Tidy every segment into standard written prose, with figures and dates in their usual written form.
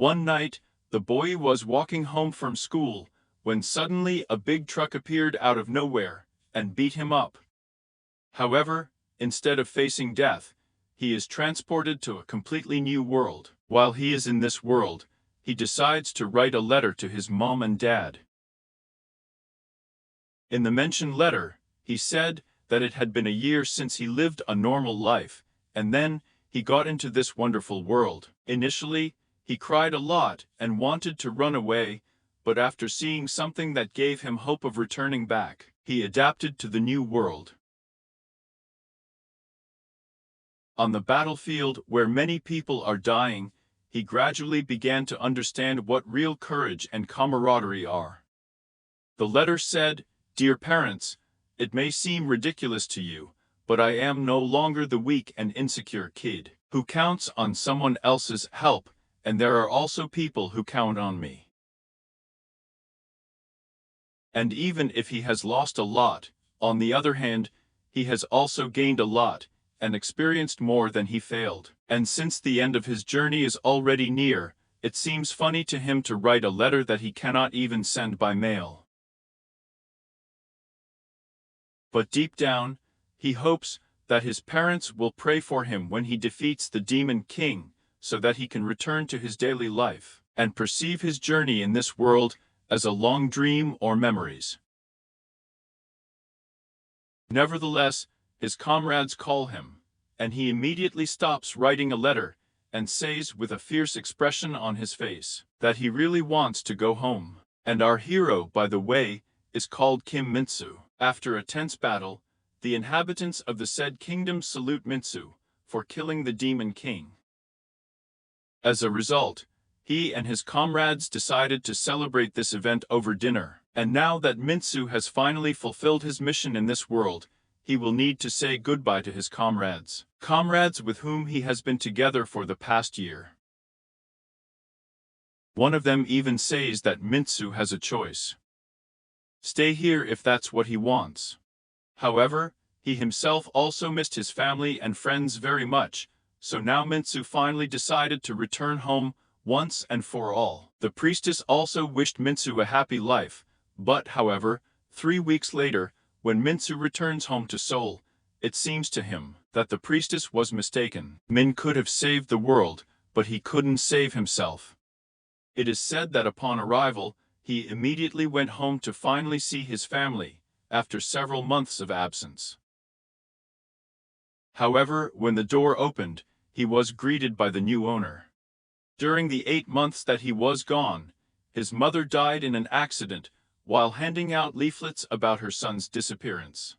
One night, the boy was walking home from school, when suddenly a big truck appeared out of nowhere, and beat him up. However, instead of facing death, he is transported to a completely new world. While he is in this world, he decides to write a letter to his mom and dad. In the mentioned letter, he said that it had been a year since he lived a normal life, and then he got into this wonderful world. Initially, he cried a lot and wanted to run away, but after seeing something that gave him hope of returning back, he adapted to the new world. On the battlefield where many people are dying, he gradually began to understand what real courage and camaraderie are. The letter said, "Dear parents, it may seem ridiculous to you, but I am no longer the weak and insecure kid who counts on someone else's help, and there are also people who count on me. And even if he has lost a lot, on the other hand, he has also gained a lot, and experienced more than he failed. And since the end of his journey is already near, it seems funny to him to write a letter that he cannot even send by mail. But deep down, he hopes that his parents will pray for him when he defeats the Demon King, so that he can return to his daily life, and perceive his journey in this world as a long dream or memories." Nevertheless, his comrades call him, and he immediately stops writing a letter, and says with a fierce expression on his face, that he really wants to go home. And our hero, by the way, is called Kim Mintsu. After a tense battle, the inhabitants of the said kingdom salute Mintsu for killing the Demon King. As a result, he and his comrades decided to celebrate this event over dinner. And now that Mintsu has finally fulfilled his mission in this world, he will need to say goodbye to his comrades with whom he has been together for the past year. One of them even says that Mintsu has a choice. Stay here if that's what he wants. However, he himself also missed his family and friends very much, so now Mintsu finally decided to return home once and for all. The priestess also wished Mintsu a happy life, but however, 3 weeks later, when Mintsu returns home to Seoul, it seems to him that the priestess was mistaken. Min could have saved the world, but he couldn't save himself. It is said that upon arrival, he immediately went home to finally see his family, after several months of absence. However, when the door opened, he was greeted by the new owner. During the 8 months that he was gone, his mother died in an accident while handing out leaflets about her son's disappearance.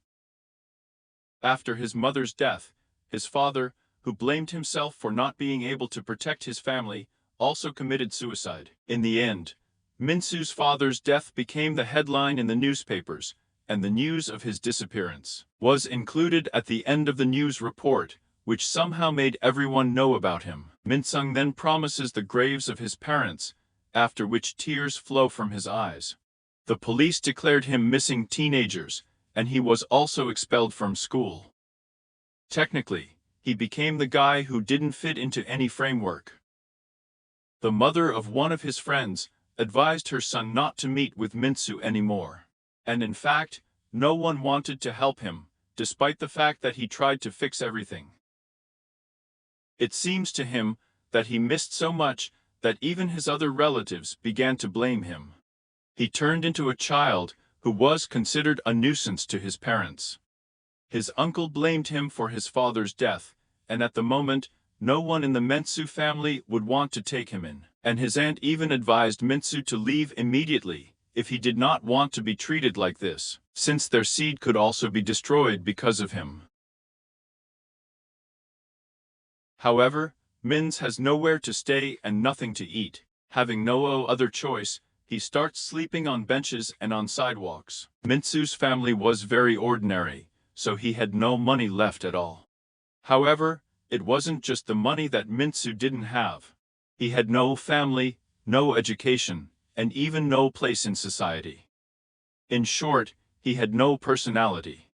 After his mother's death, his father, who blamed himself for not being able to protect his family, also committed suicide. In the end, Mintsu's father's death became the headline in the newspapers, and the news of his disappearance was included at the end of the news report, which somehow made everyone know about him. Minsung then promises the graves of his parents, after which tears flow from his eyes. The police declared him missing teenagers, and he was also expelled from school. Technically, he became the guy who didn't fit into any framework. The mother of one of his friends advised her son not to meet with Mintsu anymore. And in fact, no one wanted to help him, despite the fact that he tried to fix everything. It seems to him that he missed so much that even his other relatives began to blame him. He turned into a child who was considered a nuisance to his parents. His uncle blamed him for his father's death, and at the moment, no one in the Mintsu family would want to take him in. And his aunt even advised Mintsu to leave immediately if he did not want to be treated like this, since their seed could also be destroyed because of him. However, Mins has nowhere to stay and nothing to eat. Having no other choice, he starts sleeping on benches and on sidewalks. Mintsu's family was very ordinary, so he had no money left at all. However, it wasn't just the money that Mintsu didn't have. He had no family, no education, and even no place in society. In short, he had no personality.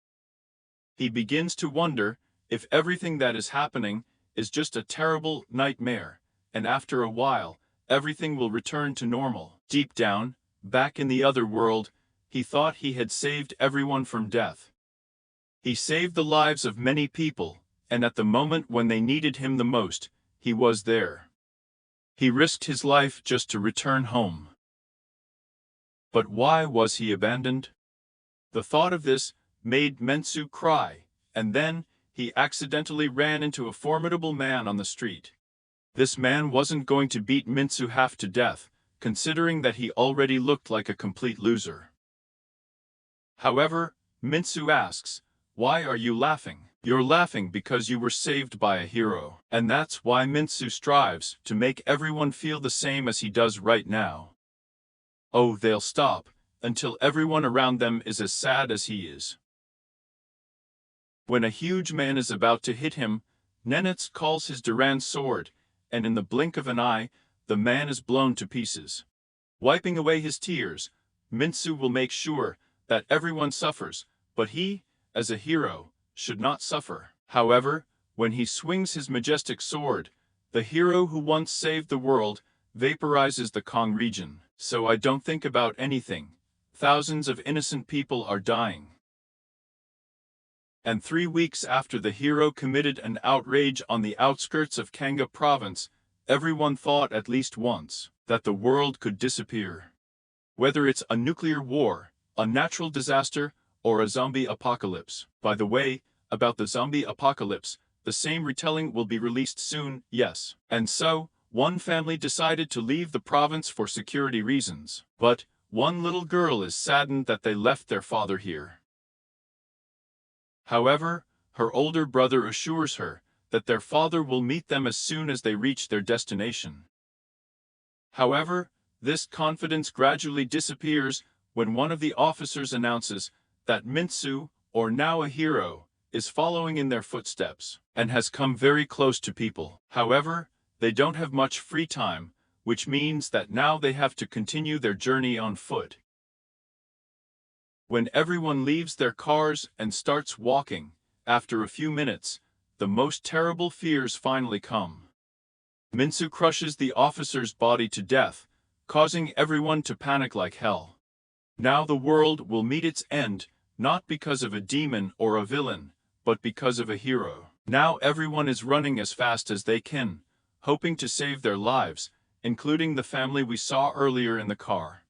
He begins to wonder if everything that is happening is just a terrible nightmare, and after a while, everything will return to normal. Deep down, back in the other world, he thought he had saved everyone from death. He saved the lives of many people, and at the moment when they needed him the most, he was there. He risked his life just to return home. But why was he abandoned? The thought of this made Mensu cry, and then he accidentally ran into a formidable man on the street. This man wasn't going to beat Minsu half to death, considering that he already looked like a complete loser. However, Minsu asks, "Why are you laughing?" "You're laughing because you were saved by a hero." And that's why Minsu strives to make everyone feel the same as he does right now. Oh, they'll stop, until everyone around them is as sad as he is. When a huge man is about to hit him, Nenets calls his Duran sword, and in the blink of an eye, the man is blown to pieces. Wiping away his tears, Minsu will make sure that everyone suffers, but he, as a hero, should not suffer. However, when he swings his majestic sword, the hero who once saved the world vaporizes the Kong region. So I don't think about anything. Thousands of innocent people are dying. And 3 weeks after the hero committed an outrage on the outskirts of Kanga province, everyone thought at least once that the world could disappear. Whether it's a nuclear war, a natural disaster, or a zombie apocalypse. By the way, about the zombie apocalypse, the same retelling will be released soon, yes. And so, one family decided to leave the province for security reasons. But one little girl is saddened that they left their father here. However, her older brother assures her that their father will meet them as soon as they reach their destination. However, this confidence gradually disappears when one of the officers announces that Minsu, or now a hero, is following in their footsteps, and has come very close to people. However, they don't have much free time, which means that now they have to continue their journey on foot. When everyone leaves their cars and starts walking, after a few minutes, the most terrible fears finally come. Minsu crushes the officer's body to death, causing everyone to panic like hell. Now the world will meet its end, not because of a demon or a villain, but because of a hero. Now everyone is running as fast as they can, hoping to save their lives, including the family we saw earlier in the car.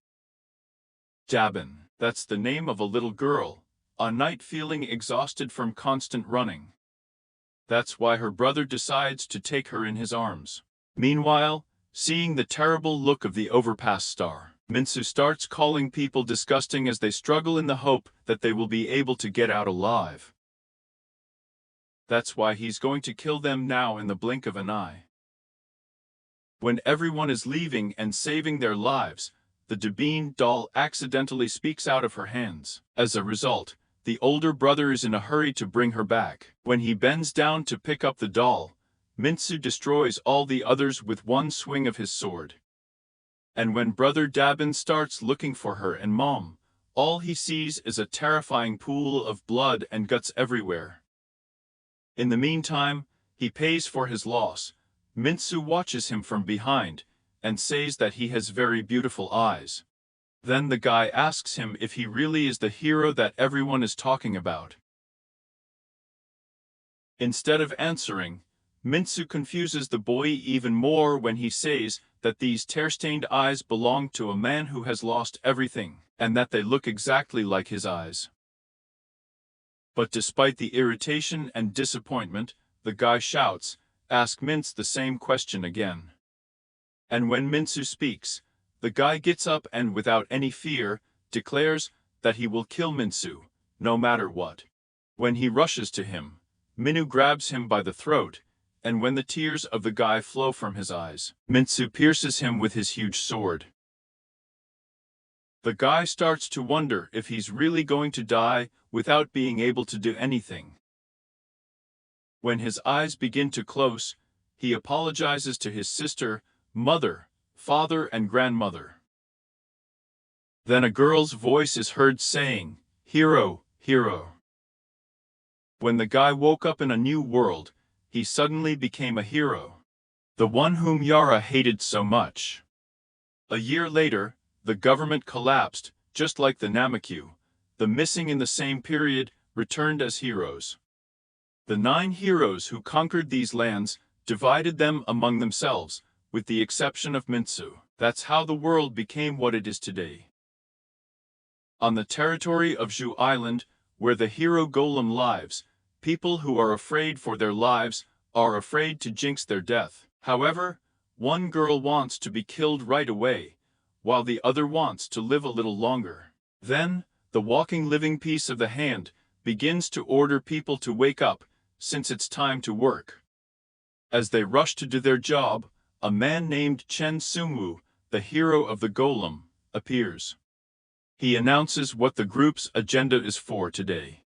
Dabin, that's the name of a little girl, a night feeling exhausted from constant running. That's why her brother decides to take her in his arms. Meanwhile, seeing the terrible look of the overpass star, Minsu starts calling people disgusting as they struggle in the hope that they will be able to get out alive. That's why he's going to kill them now in the blink of an eye. When everyone is leaving and saving their lives, the Dabin doll accidentally speaks out of her hands. As a result, the older brother is in a hurry to bring her back. When he bends down to pick up the doll, Minsu destroys all the others with one swing of his sword. And when brother Dabin starts looking for her and mom, all he sees is a terrifying pool of blood and guts everywhere. In the meantime, he pays for his loss. Minsu watches him from behind, and says that he has very beautiful eyes. Then the guy asks him if he really is the hero that everyone is talking about. Instead of answering, Minsu confuses the boy even more when he says that these tear-stained eyes belong to a man who has lost everything, and that they look exactly like his eyes. But despite the irritation and disappointment, the guy shouts, "Ask Minsu the same question again." And when Minsu speaks, the guy gets up and without any fear, declares that he will kill Minsu, no matter what. When he rushes to him, Minu grabs him by the throat, and when the tears of the guy flow from his eyes, Minsu pierces him with his huge sword. The guy starts to wonder if he's really going to die without being able to do anything. When his eyes begin to close, he apologizes to his sister, mother, father, and grandmother. Then a girl's voice is heard saying, "Hero, hero." When the guy woke up in a new world, he suddenly became a hero. The one whom Yara hated so much. A year later, the government collapsed, just like the Namakyu. The missing in the same period returned as heroes. The 9 heroes who conquered these lands divided them among themselves, with the exception of Mintsu. That's how the world became what it is today. On the territory of Zhu Island, where the hero golem lives, people who are afraid for their lives are afraid to jinx their death. However, one girl wants to be killed right away, while the other wants to live a little longer. Then, the walking living piece of the hand begins to order people to wake up, since it's time to work. As they rush to do their job, a man named Chen Sungwoo, the hero of the golem, appears. He announces what the group's agenda is for today.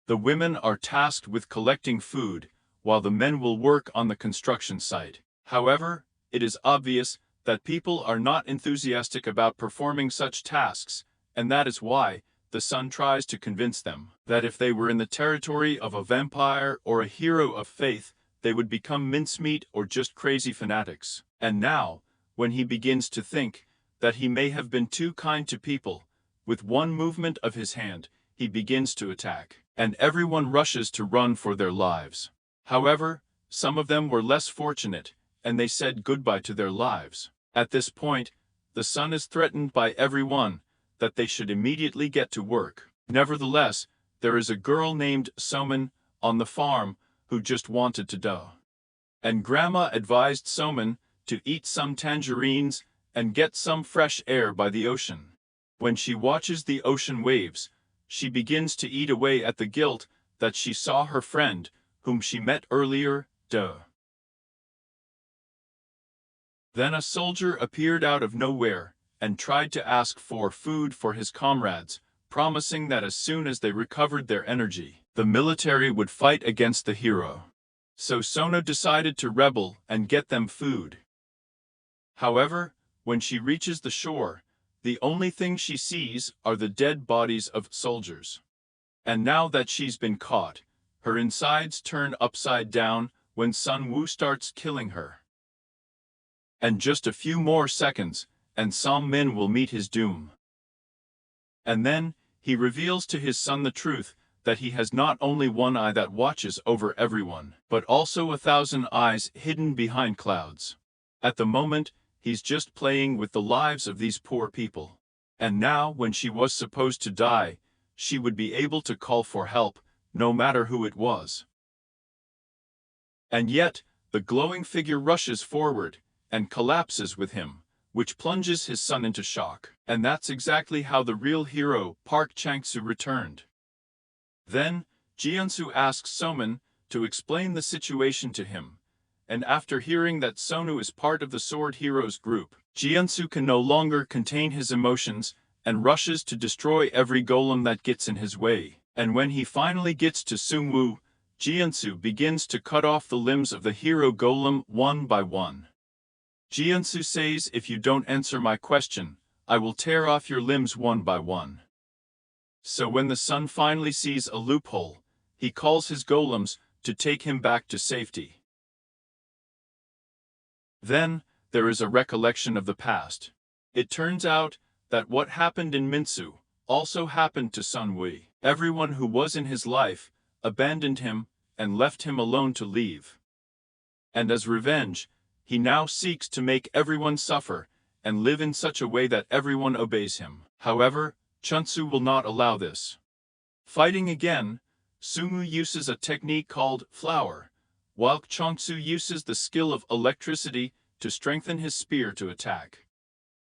The women are tasked with collecting food, while the men will work on the construction site. However, it is obvious that people are not enthusiastic about performing such tasks, and that is why the sun tries to convince them that if they were in the territory of a vampire or a hero of faith, they would become mincemeat or just crazy fanatics. And now, when he begins to think that he may have been too kind to people, with one movement of his hand, he begins to attack, and everyone rushes to run for their lives. However, some of them were less fortunate, and they said goodbye to their lives. At this point, the sun is threatened by everyone that they should immediately get to work. Nevertheless, there is a girl named Soman on the farm who just wanted to die. And Grandma advised Soman to eat some tangerines and get some fresh air by the ocean. When she watches the ocean waves, she begins to eat away at the guilt that she saw her friend, whom she met earlier, die. Then a soldier appeared out of nowhere and tried to ask for food for his comrades, promising that as soon as they recovered their energy, the military would fight against the hero. So Sona decided to rebel and get them food. However, when she reaches the shore, the only thing she sees are the dead bodies of soldiers. And now that she's been caught, her insides turn upside down when Sun Woo starts killing her. And just a few more seconds, and Som Min will meet his doom. And then, he reveals to his son the truth, that he has not only one eye that watches over everyone, but also 1,000 eyes hidden behind clouds. At the moment, he's just playing with the lives of these poor people. And now, when she was supposed to die, she would be able to call for help, no matter who it was. And yet, the glowing figure rushes forward, and collapses with him, which plunges his son into shock. And that's exactly how the real hero, Park Chang-soo, returned. Then, Jeonsu asks Soman to explain the situation to him, and after hearing that Sonu is part of the Sword Heroes group, Jeonsu can no longer contain his emotions and rushes to destroy every golem that gets in his way. And when he finally gets to Sungwoo, Jeonsu begins to cut off the limbs of the hero golem one by one. Jeonsu says, "If you don't answer my question, I will tear off your limbs one by one." So when the sun finally sees a loophole, he calls his golems to take him back to safety. Then, there is a recollection of the past. It turns out that what happened in Mintsu also happened to Sun Wei. Everyone who was in his life abandoned him and left him alone to leave. And as revenge, he now seeks to make everyone suffer and live in such a way that everyone obeys him. However, Chunsu will not allow this. Fighting again, Sumu uses a technique called flower, while Chongsu uses the skill of electricity to strengthen his spear to attack.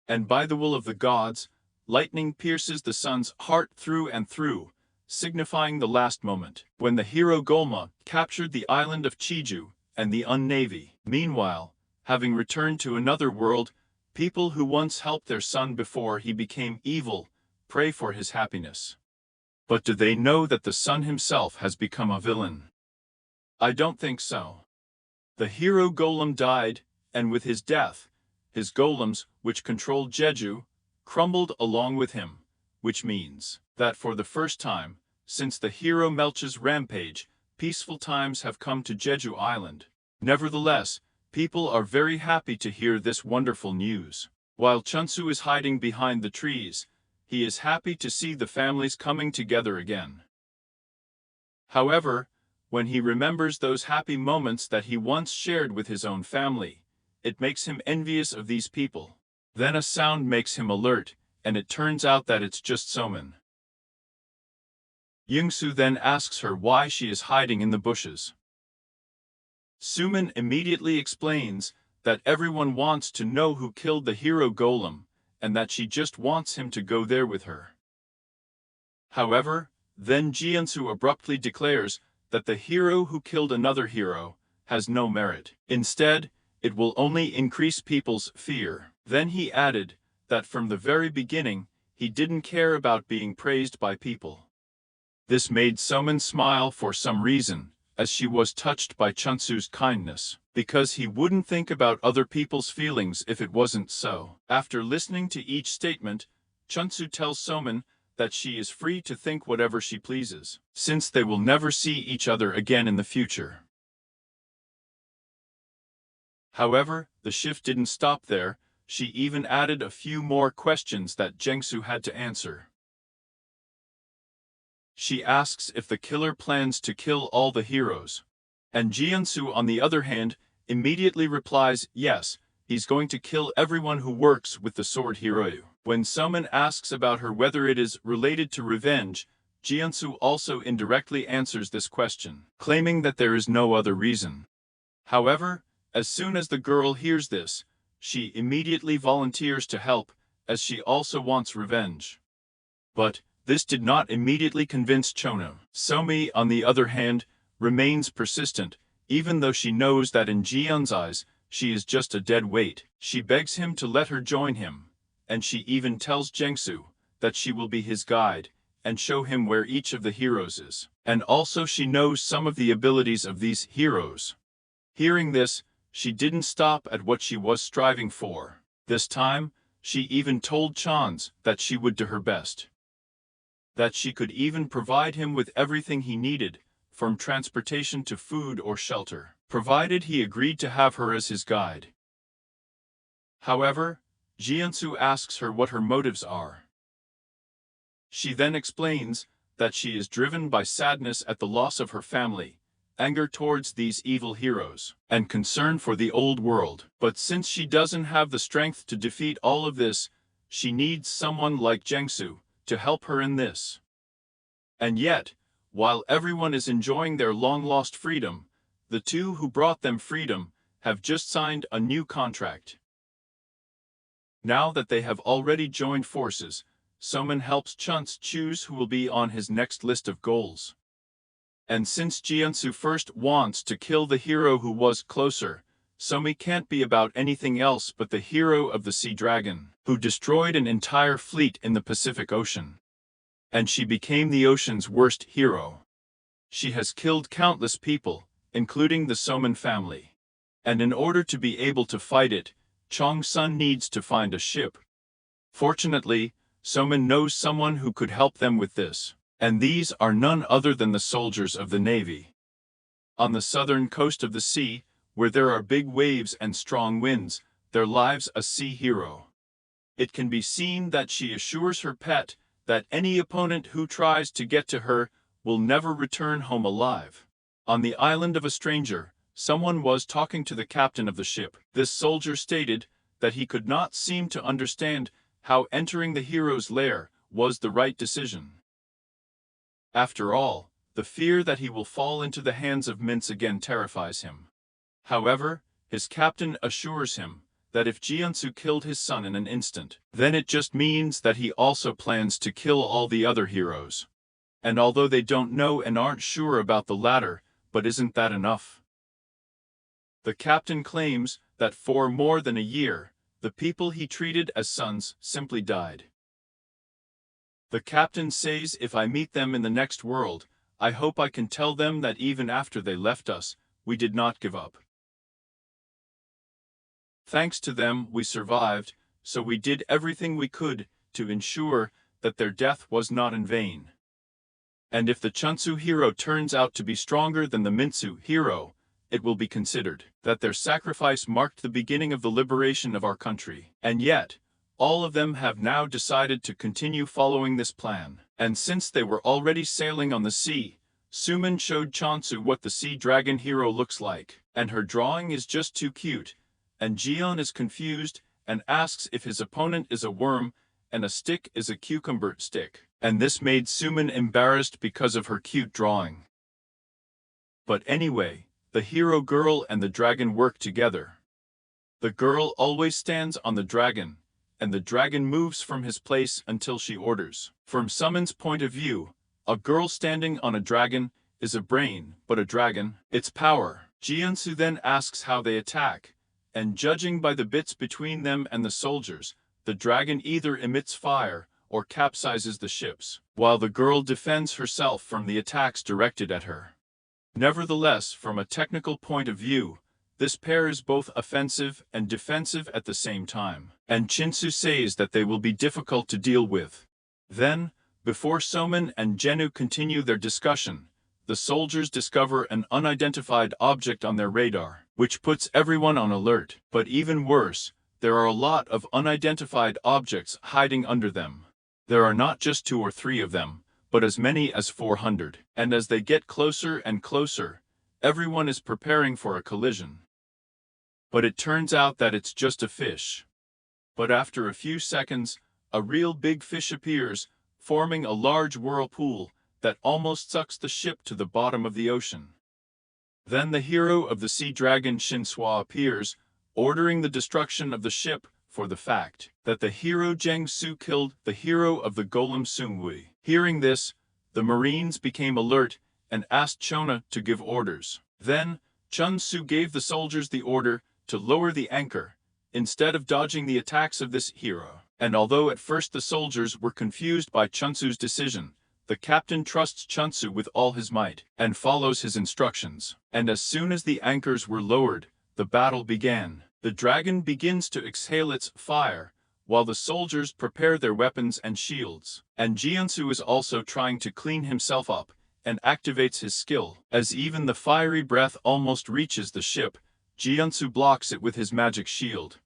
And by the will of the gods, lightning pierces the sun's heart through and through, signifying the last moment, when the hero Golma captured the island of Chiju and the Un-Navy. Meanwhile, having returned to another world, people who once helped their son before he became evil pray for his happiness. But do they know that the sun himself has become a villain? I don't think so. The hero golem died, and with his death, his golems, which controlled Jeju, crumbled along with him, which means that for the first time, since the hero Melch's rampage, peaceful times have come to Jeju Island. Nevertheless, people are very happy to hear this wonderful news. While Chunsu is hiding behind the trees, he is happy to see the families coming together again. However, when he remembers those happy moments that he once shared with his own family, it makes him envious of these people. Then a sound makes him alert, and it turns out that it's just Soman. Youngsu then asks her why she is hiding in the bushes. Suman immediately explains that everyone wants to know who killed the hero golem, and that she just wants him to go there with her. However, then Jiansu abruptly declares that the hero who killed another hero has no merit. Instead, it will only increase people's fear. Then he added that from the very beginning, he didn't care about being praised by people. This made Soman smile for some reason, as she was touched by Chunsu's kindness, because he wouldn't think about other people's feelings if it wasn't so. After listening to each statement, Chunsu tells Soman that she is free to think whatever she pleases, since they will never see each other again in the future. However, the shift didn't stop there. She even added a few more questions that Jengsu had to answer. She asks if the killer plans to kill all the heroes. And Jiansu, on the other hand, immediately replies, yes, he's going to kill everyone who works with the sword Hiryu. When Soman asks about her whether it is related to revenge, Jiansu also indirectly answers this question, claiming that there is no other reason. However, as soon as the girl hears this, she immediately volunteers to help, as she also wants revenge. But this did not immediately convince Chono. Somi, on the other hand, remains persistent, even though she knows that in Jian's eyes, she is just a dead weight. She begs him to let her join him, and she even tells Jengsu that she will be his guide and show him where each of the heroes is. And also she knows some of the abilities of these heroes. Hearing this, she didn't stop at what she was striving for. This time, she even told Chans that she would do her best. That she could even provide him with everything he needed, from transportation to food or shelter, provided he agreed to have her as his guide. However, Jiansu asks her what her motives are. She then explains that she is driven by sadness at the loss of her family, anger towards these evil heroes, and concern for the old world. But since she doesn't have the strength to defeat all of this, she needs someone like Jengsu to help her in this. And yet, while everyone is enjoying their long-lost freedom, the two who brought them freedom have just signed a new contract. Now that they have already joined forces, Soman helps Chunts choose who will be on his next list of goals. And since Jiansu first wants to kill the hero who was closer, Somi can't be about anything else but the hero of the Sea Dragon, who destroyed an entire fleet in the Pacific Ocean. And she became the ocean's worst hero. She has killed countless people, including the Soman family. And in order to be able to fight it, Chong Sun needs to find a ship. Fortunately, Soman knows someone who could help them with this. And these are none other than the soldiers of the Navy. On the southern coast of the sea, where there are big waves and strong winds, there lives a sea hero. It can be seen that she assures her pet that any opponent who tries to get to her will never return home alive. On the island of a stranger, someone was talking to the captain of the ship. This soldier stated that he could not seem to understand how entering the hero's lair was the right decision. After all, the fear that he will fall into the hands of Mince again terrifies him. However, his captain assures him that if Jiansu killed his son in an instant, then it just means that he also plans to kill all the other heroes. And although they don't know and aren't sure about the latter, but isn't that enough? The captain claims that for more than a year, the people he treated as sons simply died. The captain says if I meet them in the next world, I hope I can tell them that even after they left us, we did not give up. Thanks to them, we survived, so we did everything we could to ensure that their death was not in vain. And if the Chunsu hero turns out to be stronger than the Mintsu hero, it will be considered that their sacrifice marked the beginning of the liberation of our country. And yet, All of them have now decided to continue following this plan. And since they were already sailing on the sea, Suman showed Chansu what the sea dragon hero looks like. And her drawing is just too cute. And Jiyeon is confused and asks if his opponent is a worm and a stick is a cucumber stick. And this made Suman embarrassed because of her cute drawing. But anyway, the hero girl and the dragon work together. The girl always stands on the dragon, and the dragon moves from his place until she orders. From Suman's point of view, a girl standing on a dragon is a brain, but a dragon, it's power. Jiyeon then asks how they attack, and judging by the bits between them and the soldiers, the dragon either emits fire or capsizes the ships, while the girl defends herself from the attacks directed at her. Nevertheless, from a technical point of view, this pair is both offensive and defensive at the same time, and Shinsu says that they will be difficult to deal with. Then, before Soman and Jenu continue their discussion, the soldiers discover an unidentified object on their radar, which puts everyone on alert. But even worse, there are a lot of unidentified objects hiding under them. There are not just 2 or 3 of them, but as many as 400. And as they get closer and closer, everyone is preparing for a collision. But it turns out that it's just a fish. But after a few seconds, a real big fish appears, forming a large whirlpool that almost sucks the ship to the bottom of the ocean. Then the hero of the sea dragon Shinsua appears, ordering the destruction of the ship for the fact that the hero Jang Su killed the hero of the golem Sungwoo. Hearing this, the Marines became alert and asked Chona to give orders. Then, Chun Su gave the soldiers the order to lower the anchor, instead of dodging the attacks of this hero. And although at first the soldiers were confused by Chun Su's decision, the captain trusts Chun Su with all his might and follows his instructions. And as soon as the anchors were lowered, the battle began. The dragon begins to exhale its fire, while the soldiers prepare their weapons and shields. And Jiyeon-su is also trying to clean himself up, and activates his skill. As even the fiery breath almost reaches the ship, Jiyeon-su blocks it with his magic shield.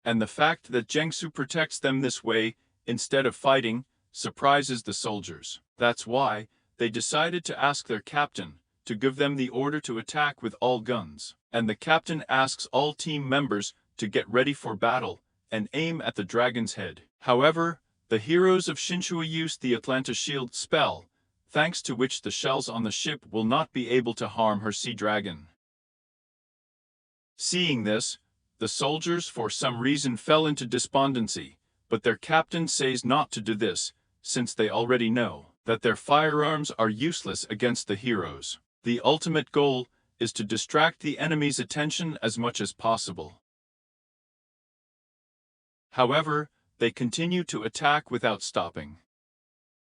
And the fact that Jang-su protects them this way, instead of fighting, surprises the soldiers. That's why they decided to ask their captain to give them the order to attack with all guns. And the captain asks all team members to get ready for battle and aim at the dragon's head. However, the heroes of Shinshua use the Atlanta Shield spell, thanks to which the shells on the ship will not be able to harm her sea dragon. Seeing this, the soldiers for some reason fell into despondency, but their captain says not to do this, since they already know that their firearms are useless against the heroes. The ultimate goal is to distract the enemy's attention as much as possible. However, they continue to attack without stopping.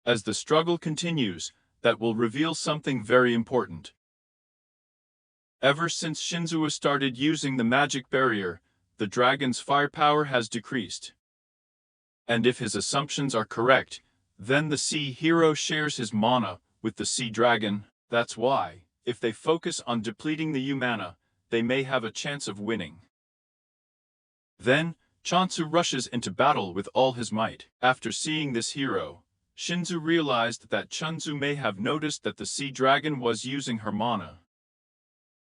As the struggle continues, that will reveal something very important. Ever since Shinzua started using the magic barrier, the dragon's firepower has decreased. And if his assumptions are correct, then the sea hero shares his mana with the sea dragon. That's why, if they focus on depleting the mana, they may have a chance of winning. Then, Chansu rushes into battle with all his might. After seeing this hero, Shinzu realized that Chunzu may have noticed that the sea dragon was using her mana.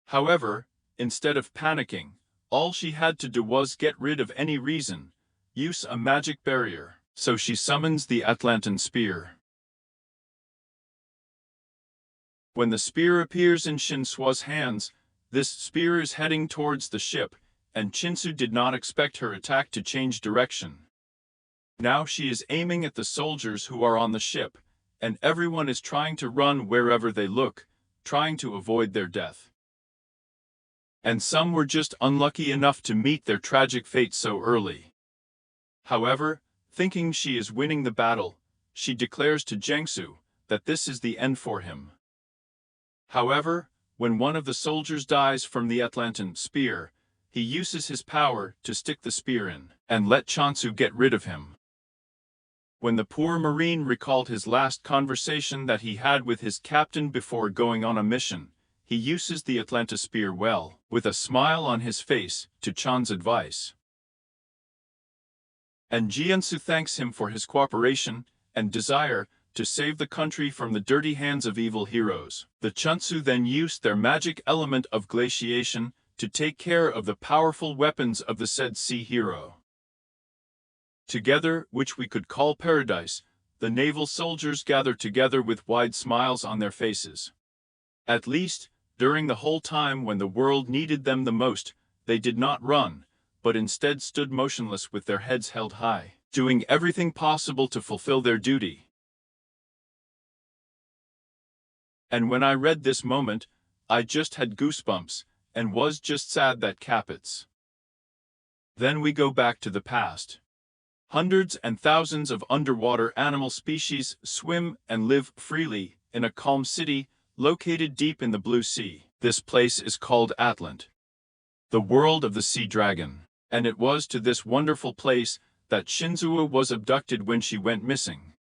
However, instead of panicking, all she had to do was get rid of any reason, use a magic barrier. So she summons the Atlantan spear. When the spear appears in Shinsua's hands, this spear is heading towards the ship, and Shinsu did not expect her attack to change direction. Now she is aiming at the soldiers who are on the ship, and everyone is trying to run wherever they look, trying to avoid their death. And some were just unlucky enough to meet their tragic fate so early. However, thinking she is winning the battle, she declares to Jangsu that this is the end for him. However, when one of the soldiers dies from the Atlantan spear, he uses his power to stick the spear in, and let Chansu get rid of him. When the poor Marine recalled his last conversation that he had with his captain before going on a mission, he uses the Atlanta spear well, with a smile on his face, to Chan's advice. And Jiansu thanks him for his cooperation and desire to save the country from the dirty hands of evil heroes. The Chunsu then used their magic element of glaciation to take care of the powerful weapons of the said sea hero. Together, which we could call paradise, the naval soldiers gathered together with wide smiles on their faces. At least, during the whole time when the world needed them the most, they did not run, but instead stood motionless with their heads held high, doing everything possible to fulfill their duty. And when I read this moment, I just had goosebumps, and was just sad that Capits. Then we go back to the past. Hundreds and thousands of underwater animal species swim and live freely in a calm city located deep in the blue sea. This place is called Atlant, the world of the sea dragon. And it was to this wonderful place that Shinzua was abducted when she went missing.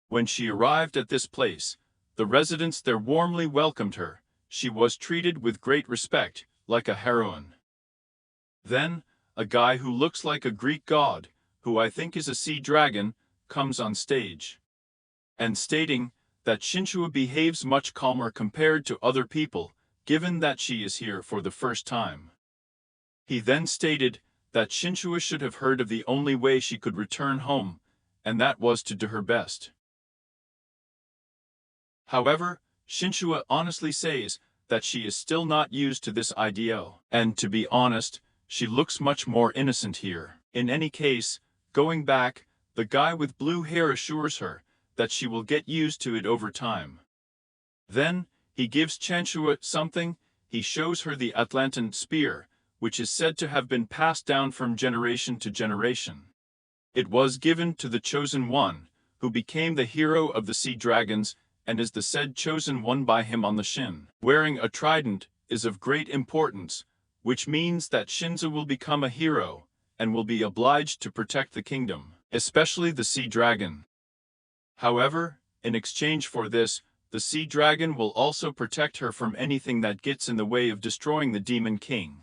When she arrived at this place, the residents there warmly welcomed her. She was treated with great respect, like a heroine. Then, a guy who looks like a Greek god, who I think is a sea dragon, comes on stage, and stating that Shinzua behaves much calmer compared to other people, given that she is here for the first time. He then stated that Shinzua should have heard of the only way she could return home, and that was to do her best. However, Shinzua honestly says that she is still not used to this ideal, and to be honest, she looks much more innocent here. In any case, going back, the guy with blue hair assures her that she will get used to it over time. Then, he gives Shinzua something. He shows her the Atlantan spear, which is said to have been passed down from generation to generation. It was given to the Chosen One, who became the hero of the sea dragons, and is the said Chosen One by him on the shin. Wearing a trident is of great importance, which means that Shinzua will become a hero, and will be obliged to protect the kingdom, especially the sea dragon. However, in exchange for this, the sea dragon will also protect her from anything that gets in the way of destroying the demon king.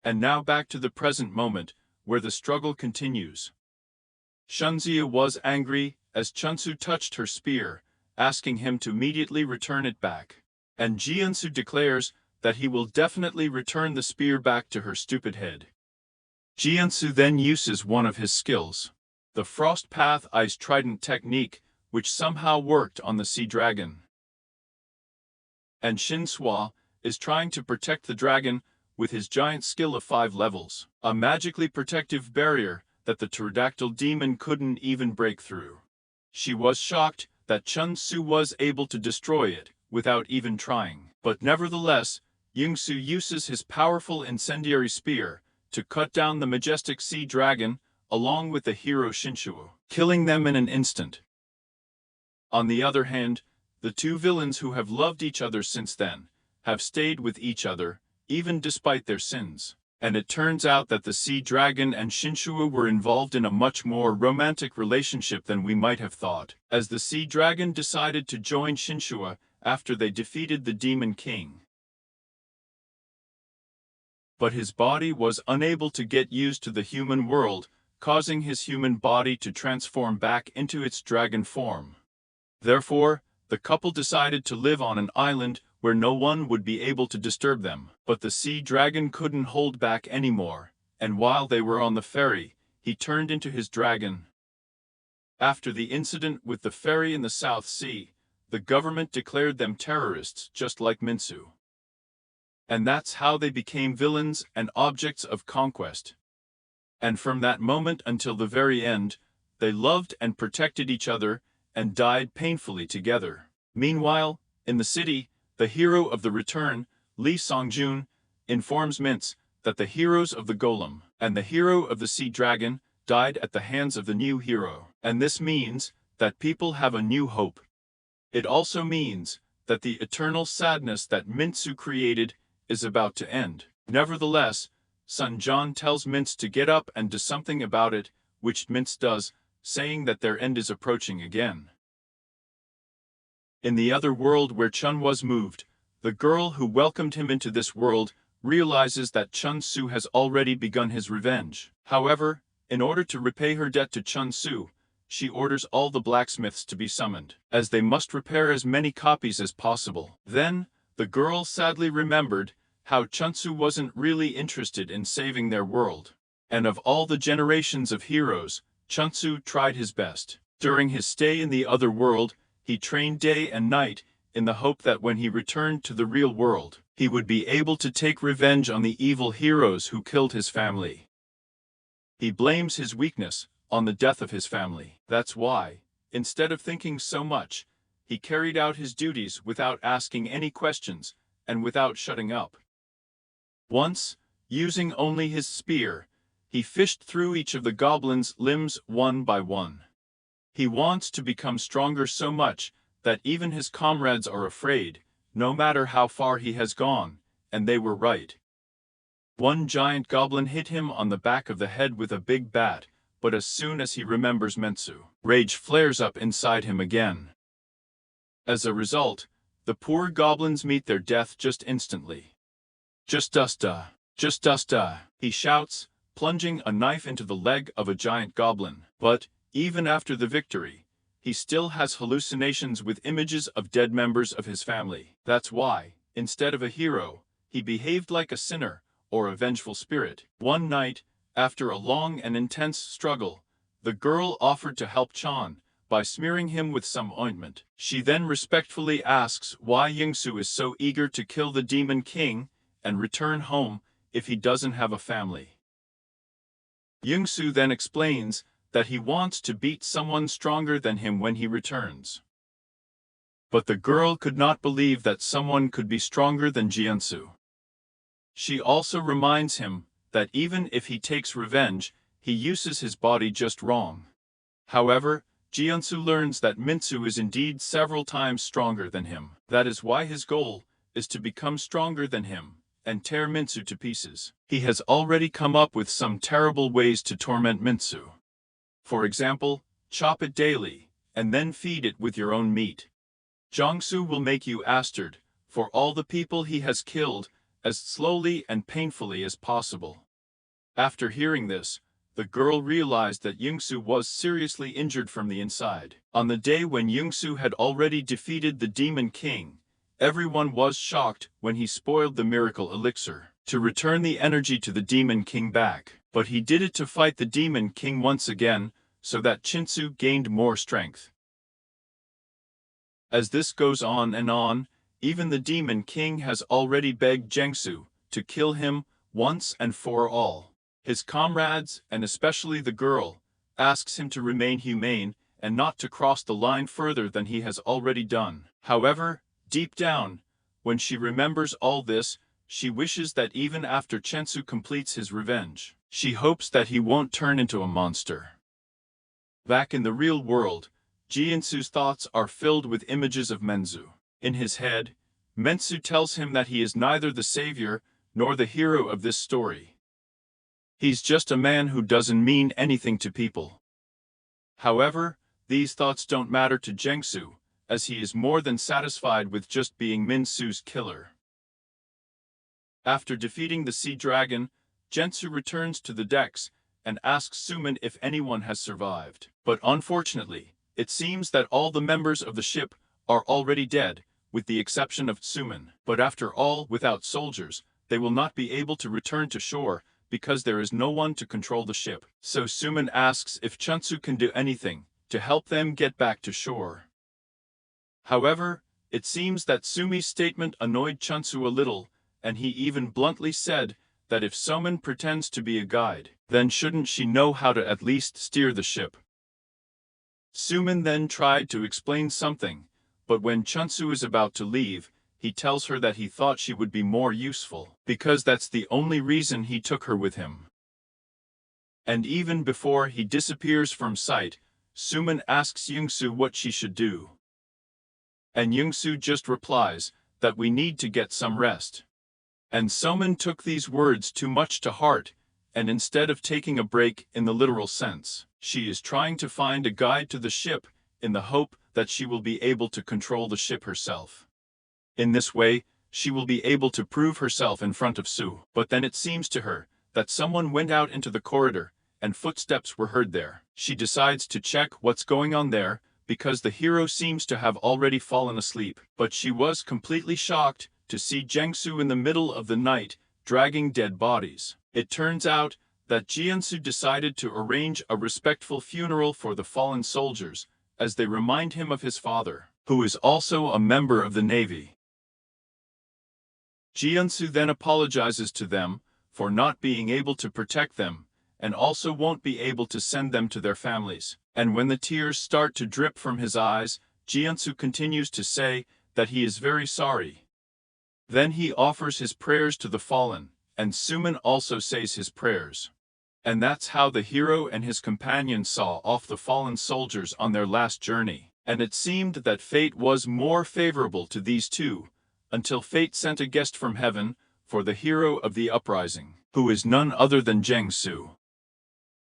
And now back to the present moment, where the struggle continues. Shinzua was angry as Chunsu touched her spear, asking him to immediately return it back. And Jiansu declares that he will definitely return the spear back to her stupid head. Jiansu then uses one of his skills, the Frost Path Ice Trident technique, which somehow worked on the sea dragon. And Shinzua is trying to protect the dragon with his giant skill of 5 levels, a magically protective barrier that the pterodactyl demon couldn't even break through. She was shocked that Chunsu was able to destroy it without even trying. But nevertheless, Yingsu uses his powerful incendiary spear to cut down the majestic sea dragon along with the hero Shinzua, killing them in an instant. On the other hand, the two villains who have loved each other since then have stayed with each other, even despite their sins. And it turns out that the sea dragon and Shinzua were involved in a much more romantic relationship than we might have thought, as the sea dragon decided to join Shinzua after they defeated the demon king. But his body was unable to get used to the human world, causing his human body to transform back into its dragon form. Therefore, the couple decided to live on an island where no one would be able to disturb them. But the sea dragon couldn't hold back anymore, and while they were on the ferry, he turned into his dragon. After the incident with the ferry in the South Sea, the government declared them terrorists just like Minsu. And that's how they became villains and objects of conquest. And from that moment until the very end, they loved and protected each other, and died painfully together. Meanwhile, in the city, the hero of the return, Lee Songjun, informs Mintz that the heroes of the golem and the hero of the sea dragon died at the hands of the new hero. And this means that people have a new hope. It also means that the eternal sadness that Mintzu created is about to end. Nevertheless, Sun John tells Mintz to get up and do something about it, which Mintz does, saying that their end is approaching again. In the other world where Chun was moved, the girl who welcomed him into this world realizes that Chun Su has already begun his revenge. However, In order to repay her debt to Chun-Su, she orders all the blacksmiths to be summoned, as they must repair as many copies as possible. Then, the girl sadly remembered how Chun-Su wasn't really interested in saving their world. And of all the generations of heroes, Chun-Su tried his best. During his stay in the other world, he trained day and night in the hope that when he returned to the real world, he would be able to take revenge on the evil heroes who killed his family. He blames his weakness on the death of his family. That's why, instead of thinking so much, he carried out his duties without asking any questions and without shutting up. Once, using only his spear, he fished through each of the goblins' limbs one by one. He wants to become stronger so much that even his comrades are afraid, no matter how far he has gone, and they were right. One giant goblin hit him on the back of the head with a big bat, but as soon as he remembers Mentsu, rage flares up inside him again. As a result, the poor goblins meet their death just instantly. Just dusta, he shouts, plunging a knife into the leg of a giant goblin. But, even after the victory, he still has hallucinations with images of dead members of his family. That's why, instead of a hero, he behaved like a sinner or a vengeful spirit. One night, after a long and intense struggle, the girl offered to help Chan by smearing him with some ointment. She then respectfully asks why Yingsu is so eager to kill the Demon King and return home if he doesn't have a family. Yingsu then explains that he wants to beat someone stronger than him when he returns. But the girl could not believe that someone could be stronger than Jiansu. She also reminds him that even if he takes revenge, he uses his body just wrong. However, Jiansu learns that Mintsu is indeed several times stronger than him. That is why his goal is to become stronger than him and tear Mintsu to pieces. He has already come up with some terrible ways to torment Mintsu. For example, chop it daily, and then feed it with your own meat. Jiangsu will make you astard for all the people he has killed as slowly and painfully as possible. After hearing this, the girl realized that Yingsu was seriously injured from the inside. On the day when Yingsu had already defeated the Demon King, everyone was shocked when he spoiled the miracle elixir to return the energy to the Demon King back. But he did it to fight the Demon King once again, so that Chinsu gained more strength. As this goes on and on, even the Demon King has already begged Jiangsu to kill him once and for all. His comrades, and especially the girl, asks him to remain humane and not to cross the line further than he has already done. However, deep down, when she remembers all this, she wishes that even after Chensu completes his revenge, she hopes that he won't turn into a monster. Back in the real world, Jiansu's thoughts are filled with images of Menzu. In his head, Menzu tells him that he is neither the savior nor the hero of this story. He's just a man who doesn't mean anything to people. However, these thoughts don't matter to Jiangsu, as he is more than satisfied with just being Minsu's killer. After defeating the sea dragon, Jiangsu returns to the decks and asks Suman if anyone has survived. But unfortunately, it seems that all the members of the ship are already dead, with the exception of Suman. But after all, without soldiers, they will not be able to return to shore, because there is no one to control the ship. So Suman asks if Chunsu can do anything to help them get back to shore. However, it seems that Sumi's statement annoyed Chunsu a little, and he even bluntly said that if Suman pretends to be a guide, then shouldn't she know how to at least steer the ship? Suman then tried to explain something, but when Chunsu is about to leave, he tells her that he thought she would be more useful, because that's the only reason he took her with him. And even before he disappears from sight, Suman asks Yungsu what she should do. And Yungsu just replies that we need to get some rest. And Suman took these words too much to heart, and instead of taking a break in the literal sense, she is trying to find a guide to the ship in the hope that she will be able to control the ship herself. In this way, she will be able to prove herself in front of Su. But then it seems to her that someone went out into the corridor and footsteps were heard there. She decides to check what's going on there, because the hero seems to have already fallen asleep. But she was completely shocked to see Jangsu in the middle of the night, dragging dead bodies. It turns out that Jiansu decided to arrange a respectful funeral for the fallen soldiers, as they remind him of his father, who is also a member of the Navy. Jiansu then apologizes to them for not being able to protect them, and also won't be able to send them to their families. And when the tears start to drip from his eyes, Jiansu continues to say that he is very sorry. Then he offers his prayers to the fallen, and Suman also says his prayers. And that's how the hero and his companions saw off the fallen soldiers on their last journey. And it seemed that fate was more favorable to these two, until fate sent a guest from heaven for the hero of the uprising, who is none other than Jangsu.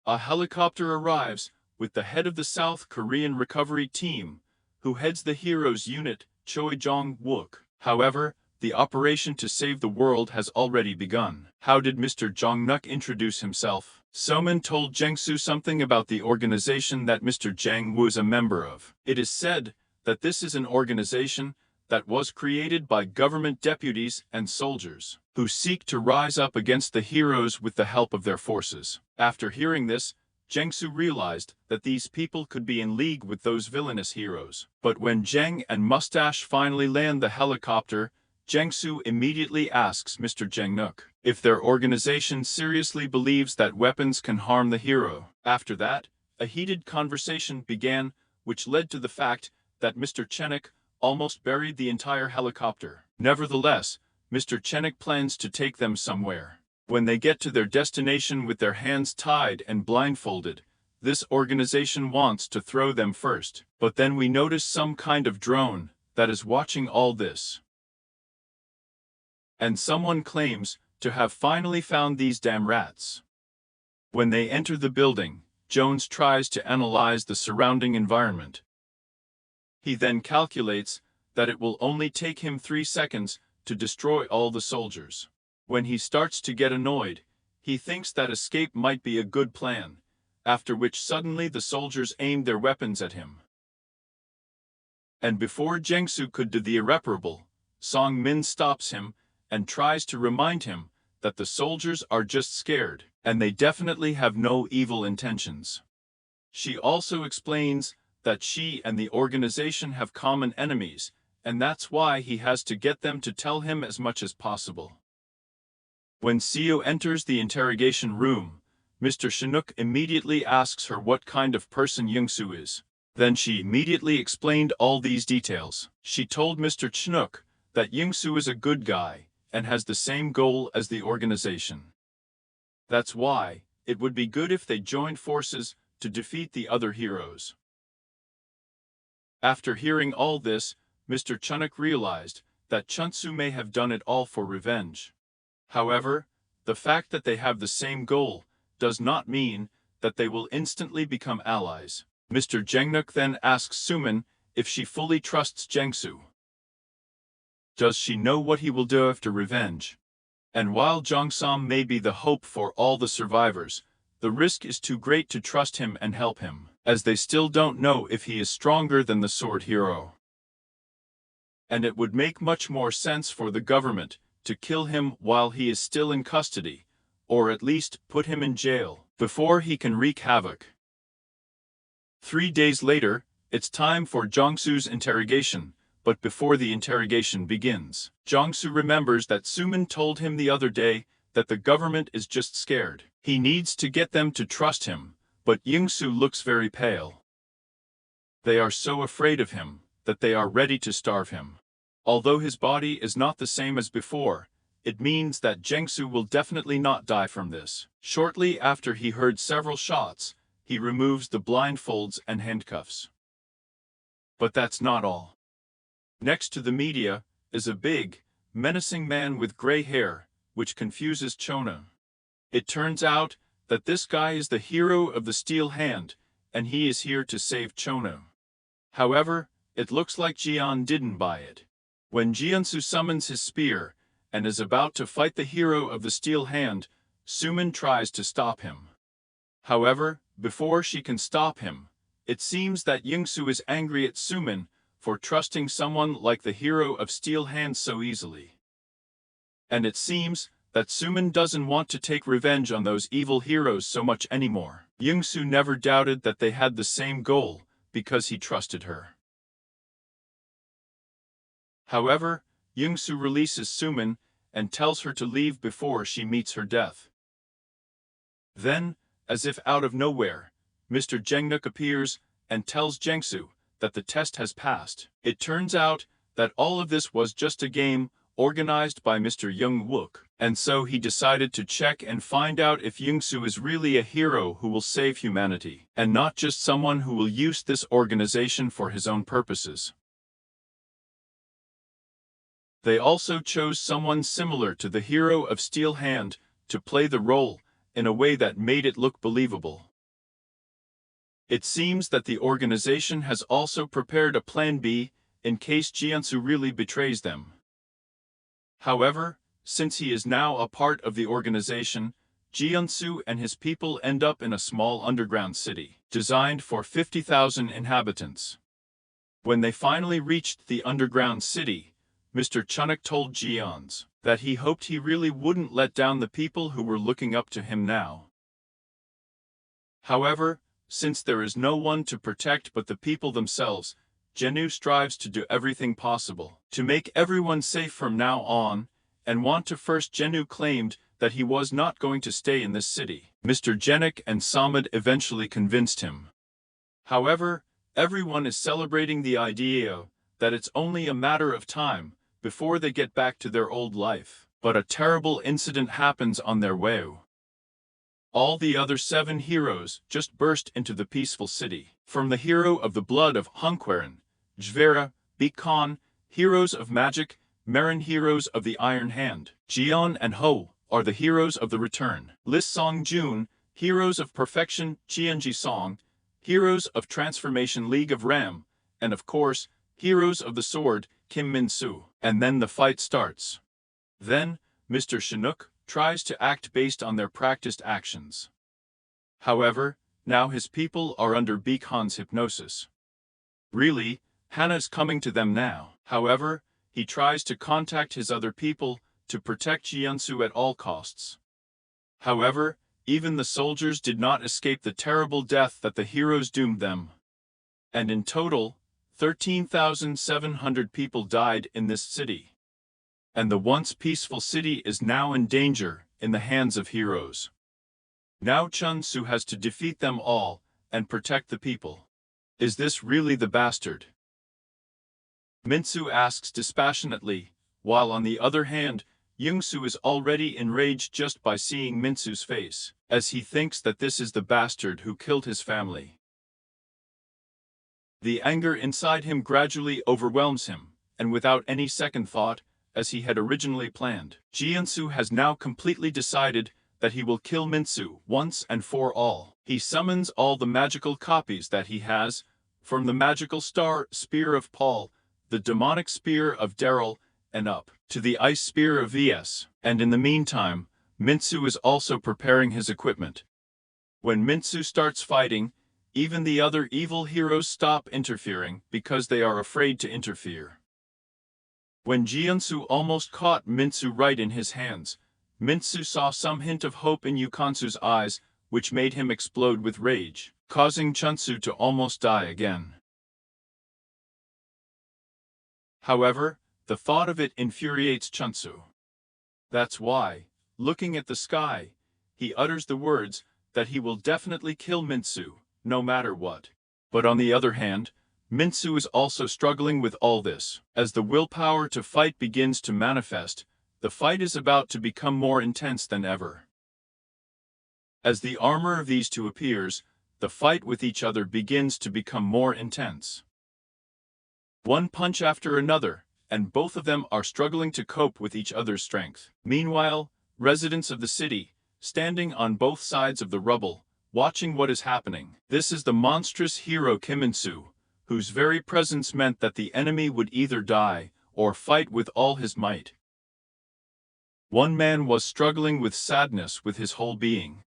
A helicopter arrives with the head of the South Korean recovery team, who heads the hero's unit, Choi Jong-wook. However, the operation to save the world has already begun. How did Mr. Jong-nuk introduce himself? Soman told Jangsu something about the organization that Mr. Jang was a member of. It is said that this is an organization that was created by government deputies and soldiers, who seek to rise up against the heroes with the help of their forces. After hearing this, Jangsu realized that these people could be in league with those villainous heroes. But when Jang and Mustache finally land the helicopter, Jangsu immediately asks Mr. Jang-nuk if their organization seriously believes that weapons can harm the hero. After that, a heated conversation began, which led to the fact that Mr. Chenik almost buried the entire helicopter. Nevertheless, Mr. Chenik plans to take them somewhere. When they get to their destination with their hands tied and blindfolded, this organization wants to throw them first. But then we notice some kind of drone that is watching all this. And someone claims to have finally found these damn rats. When they enter the building, Jones tries to analyze the surrounding environment. He then calculates that it will only take him 3 seconds to destroy all the soldiers. When he starts to get annoyed, he thinks that escape might be a good plan, after which suddenly the soldiers aim their weapons at him. And before Jangsu could do the irreparable, Song Min stops him and tries to remind him that the soldiers are just scared, and they definitely have no evil intentions. She also explains that she and the organization have common enemies, and that's why he has to get them to tell him as much as possible. When Seo enters the interrogation room, Mr. Chinook immediately asks her what kind of person Youngsu is. Then she immediately explained all these details. She told Mr. Chinook that Youngsu is a good guy and has the same goal as the organization. That's why it would be good if they joined forces to defeat the other heroes. After hearing all this, Mr. Chunuk realized that Chunsu may have done it all for revenge. However, the fact that they have the same goal does not mean that they will instantly become allies. Mr. Jengnuk then asks Suman if she fully trusts Jangsu. Does she know what he will do after revenge? And while Jongsam may be the hope for all the survivors, the risk is too great to trust him and help him, as they still don't know if he is stronger than the sword hero. And it would make much more sense for the government to kill him while he is still in custody, or at least put him in jail, before he can wreak havoc. 3 days later, it's time for Jongsu's interrogation, but before the interrogation begins, Jongsu remembers that Suman told him the other day that the government is just scared. He needs to get them to trust him, but Yingsu looks very pale. They are so afraid of him that they are ready to starve him. Although his body is not the same as before, it means that Jengsu will definitely not die from this. Shortly after he heard several shots, he removes the blindfolds and handcuffs. But that's not all. Next to the media is a big, menacing man with gray hair, which confuses Chona. It turns out that this guy is the hero of the Steel Hand, and he is here to save Chona. However, it looks like Jian didn't buy it. When Jiansu summons his spear and is about to fight the hero of the Steel Hand, Suman tries to stop him. However, before she can stop him, it seems that Youngsu is angry at Sumin for trusting someone like the hero of Steel Hands so easily. And it seems that Sumin doesn't want to take revenge on those evil heroes so much anymore. Youngsu never doubted that they had the same goal because he trusted her. However, Youngsu releases Sumin and tells her to leave before she meets her death. Then, as if out of nowhere, Mr. Jengnuk appears and tells Jengsu that the test has passed. It turns out that all of this was just a game organized by Mr. Young Wook, and so he decided to check and find out if Youngsu is really a hero who will save humanity, and not just someone who will use this organization for his own purposes. They also chose someone similar to the hero of Steel Hand to play the role in a way that made it look believable. It seems that the organization has also prepared a plan B in case Jiansu really betrays them. However, since he is now a part of the organization, Jiansu and his people end up in a small underground city, designed for 50,000 inhabitants. When they finally reached the underground city, Mr. Chunuk told Jians that he hoped he really wouldn't let down the people who were looking up to him now. However, since there is no one to protect but the people themselves, Jenu strives to do everything possible to make everyone safe from now on, and want to first. Jenu claimed that he was not going to stay in this city. Mr. Jenik and Samad eventually convinced him. However, everyone is celebrating the idea that it's only a matter of time before they get back to their old life. But a terrible incident happens on their way. All the other 7 heroes just burst into the peaceful city. From the hero of the blood of Hunquaren, Jvera, Beacon, heroes of magic, Marin heroes of the Iron Hand, Jian and Ho are the heroes of the return. Lis Song Jun, heroes of perfection, Jianji Song, heroes of transformation League of Ram, and of course, heroes of the sword, Kim Min Soo. And then the fight starts. Then, Mr. Chinook tries to act based on their practiced actions. However, now his people are under Beacon's hypnosis. Really, Hannah's coming to them now. However, he tries to contact his other people to protect Jiansu at all costs. However, even the soldiers did not escape the terrible death that the heroes doomed them. And in total, 13,700 people died in this city. And the once peaceful city is now in danger in the hands of heroes. Now Chun-Su has to defeat them all and protect the people. Is this really the bastard? Minsu asks dispassionately, while on the other hand, Youngsu is already enraged just by seeing Minsu's face, as he thinks that this is the bastard who killed his family. The anger inside him gradually overwhelms him, and without any second thought, as he had originally planned, Jiansu has now completely decided that he will kill Minsu once and for all. He summons all the magical copies that he has, from the magical star spear of Paul, the demonic spear of Daryl, and up to the ice spear of VS. And in the meantime, Minsu is also preparing his equipment. When Minsu starts fighting, even the other evil heroes stop interfering because they are afraid to interfere. When Jiansu almost caught Minsu right in his hands, Minsu saw some hint of hope in Yukansu's eyes, which made him explode with rage, causing Chunsu to almost die again. However, the thought of it infuriates Chunsu. That's why, looking at the sky, he utters the words that he will definitely kill Minsu, no matter what. But on the other hand, Minsu is also struggling with all this. As the willpower to fight begins to manifest, the fight is about to become more intense than ever. As the armor of these two appears, the fight with each other begins to become more intense. One punch after another, and both of them are struggling to cope with each other's strength. Meanwhile, residents of the city, standing on both sides of the rubble, watching what is happening. This is the monstrous hero Kim In-soo, whose very presence meant that the enemy would either die or fight with all his might. One man was struggling with sadness with his whole being.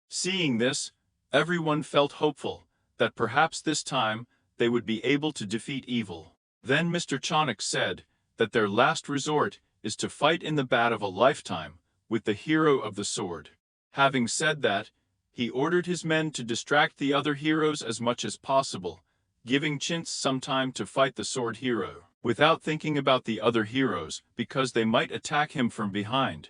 Seeing this, Everyone felt hopeful that perhaps this time they would be able to defeat evil. Then Mr. Chonak said that their last resort is to fight in the bat of a lifetime with the hero of the sword. Having said that, he ordered his men to distract the other heroes as much as possible, giving Chintz some time to fight the sword hero, without thinking about the other heroes because they might attack him from behind.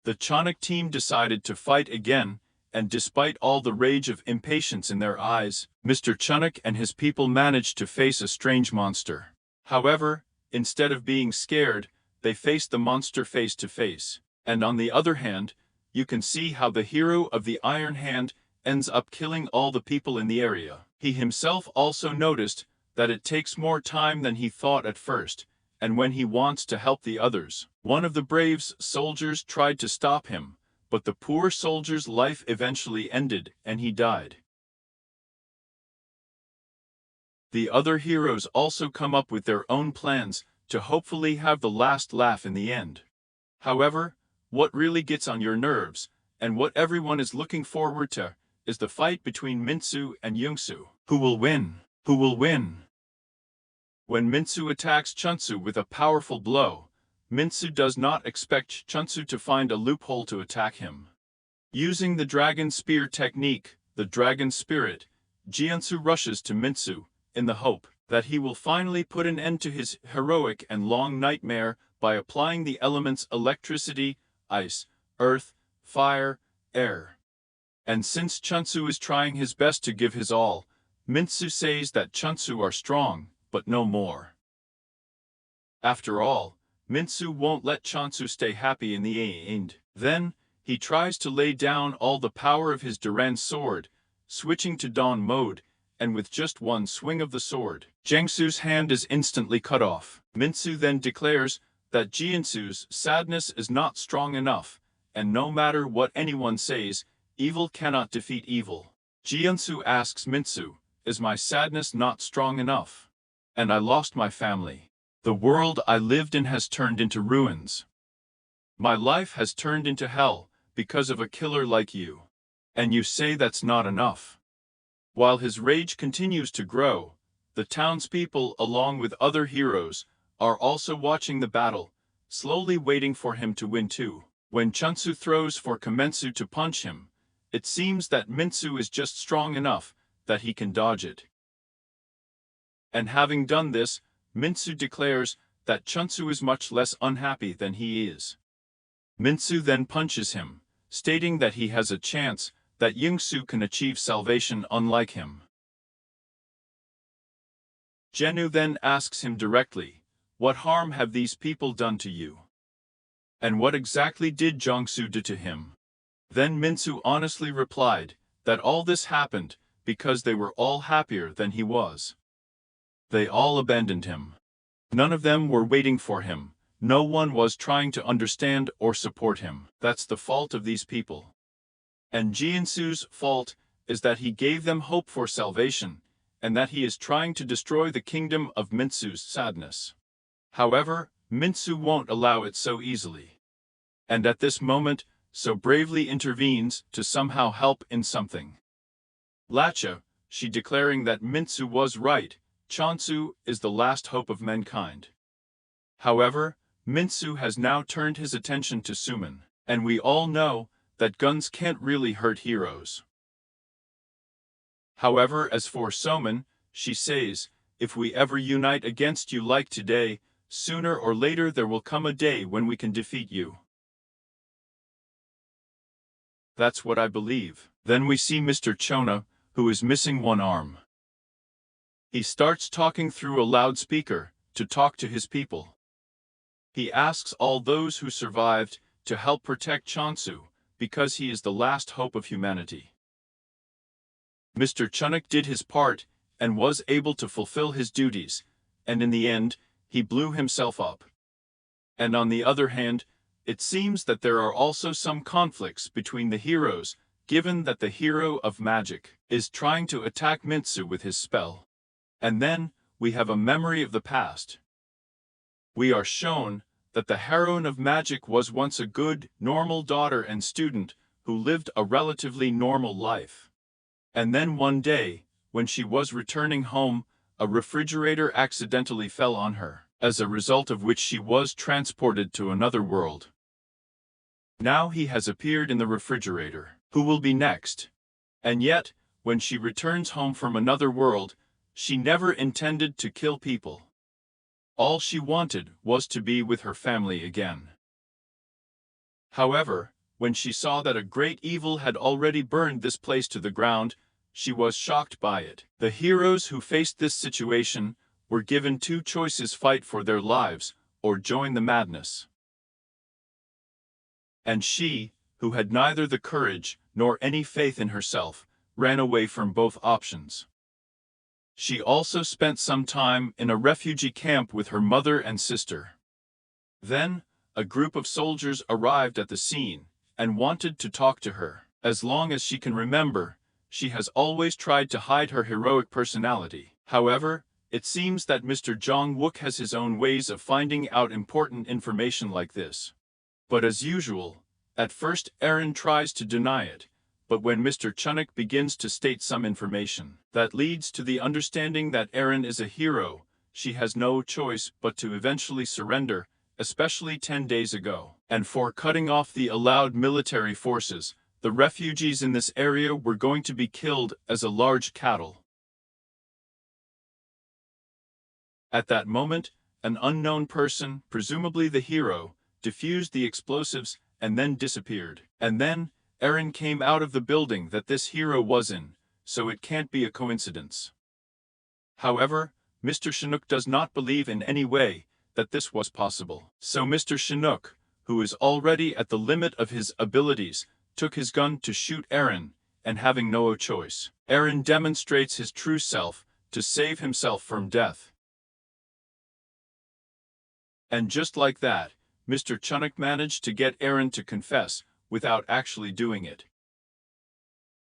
The Chonak team decided to fight again, and despite all the rage of impatience in their eyes, Mr. Chonak and his people managed to face a strange monster. However, instead of being scared, they faced the monster face to face. And on the other hand, you can see how the hero of the Iron Hand ends up killing all the people in the area. He himself also noticed that it takes more time than he thought at first, and when he wants to help the others. One of the brave soldiers tried to stop him, but the poor soldier's life eventually ended and he died. The other heroes also come up with their own plans to hopefully have the last laugh in the end. However, what really gets on your nerves, and what everyone is looking forward to, is the fight between Mintsu and Youngsu. Who will win? Who will win? When Mintsu attacks Chunsu with a powerful blow, Mintsu does not expect Chunsu to find a loophole to attack him. Using the Dragon Spear technique, the Dragon Spirit, Jiansu rushes to Mintsu, in the hope that he will finally put an end to his heroic and long nightmare by applying the elements electricity, ice, earth, fire, air. And since Chunsu is trying his best to give his all, Mintsu says that Chunsu are strong, but no more. After all, Mintsu won't let Chunsu stay happy in the end. Then, he tries to lay down all the power of his Duran sword, switching to Dawn mode, and with just one swing of the sword, Jiangsu's hand is instantly cut off. Mintsu then declares that Jiansu's sadness is not strong enough, and no matter what anyone says, evil cannot defeat evil. Jiansu asks Mintsu, "Is my sadness not strong enough? And I lost my family. The world I lived in has turned into ruins. My life has turned into hell because of a killer like you. And you say that's not enough." While his rage continues to grow, the townspeople, along with other heroes, are also watching the battle, slowly waiting for him to win too. When Chunsu throws for Komensu to punch him, it seems that Mintsu is just strong enough that he can dodge it. And having done this, Mintsu declares that Chunsu is much less unhappy than he is. Mintsu then punches him, stating that he has a chance that Yingsu can achieve salvation unlike him. Zhenu then asks him directly, "What harm have these people done to you? And what exactly did Jiangsu do to him?" Then Mintsu honestly replied that all this happened because they were all happier than he was. They all abandoned him. None of them were waiting for him. No one was trying to understand or support him. That's the fault of these people. And Jiansu's fault is that he gave them hope for salvation, and that he is trying to destroy the kingdom of Mintsu's sadness. However, Mintsu won't allow it so easily. And at this moment, so bravely intervenes to somehow help in something. Lacha, she declaring that Mintsu was right, Chonsu is the last hope of mankind. However, Mintsu has now turned his attention to Suman, and we all know that guns can't really hurt heroes. However, as for Soman, she says, "If we ever unite against you like today, sooner or later there will come a day when we can defeat you." That's what I believe. Then we see Mr. Chona, who is missing one arm. He starts talking through a loudspeaker to talk to his people. He asks all those who survived to help protect Chonsu, because he is the last hope of humanity. Mr. Chunuk did his part and was able to fulfill his duties, and in the end, he blew himself up. And on the other hand, it seems that there are also some conflicts between the heroes, given that the hero of magic is trying to attack Mintsu with his spell. And then, we have a memory of the past. We are shown that the heroine of magic was once a good, normal daughter and student who lived a relatively normal life. And then one day, when she was returning home, a refrigerator accidentally fell on her, as a result of which she was transported to another world. Now he has appeared in the refrigerator. Who will be next? And yet, when she returns home from another world, she never intended to kill people. All she wanted was to be with her family again. However, when she saw that a great evil had already burned this place to the ground, she was shocked by it. The heroes who faced this situation were given two choices: fight for their lives, or join the madness. And she, who had neither the courage nor any faith in herself, ran away from both options. She also spent some time in a refugee camp with her mother and sister. Then, a group of soldiers arrived at the scene and wanted to talk to her. As long as she can remember, she has always tried to hide her heroic personality. However, it seems that Mr. Jong-wook has his own ways of finding out important information like this. But as usual, at first Erin tries to deny it, but when Mr. Chunuk begins to state some information that leads to the understanding that Erin is a hero, she has no choice but to eventually surrender, especially 10 days ago. And for cutting off the allowed military forces, the refugees in this area were going to be killed as a large cattle. At that moment, an unknown person, presumably the hero, defused the explosives and then disappeared. And then, Erin came out of the building that this hero was in, so it can't be a coincidence. However, Mr. Chinook does not believe in any way that this was possible. So Mr. Chinook, who is already at the limit of his abilities, took his gun to shoot Erin, and having no choice, Erin demonstrates his true self to save himself from death. And just like that, Mr. Chunuk managed to get Erin to confess without actually doing it.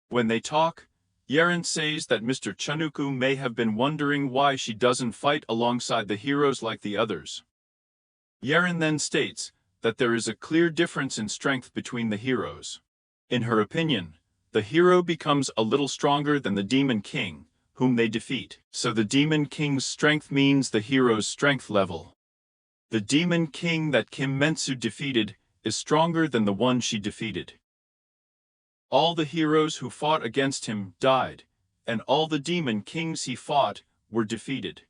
When they talk, Erin says that Mr. Chunuku may have been wondering why she doesn't fight alongside the heroes like the others. Erin then states that there is a clear difference in strength between the heroes. In her opinion, the hero becomes a little stronger than the Demon King, whom they defeat. So the Demon King's strength means the hero's strength level. The Demon King that Kim Mensu defeated is stronger than the one she defeated. All the heroes who fought against him died, and all the Demon Kings he fought were defeated.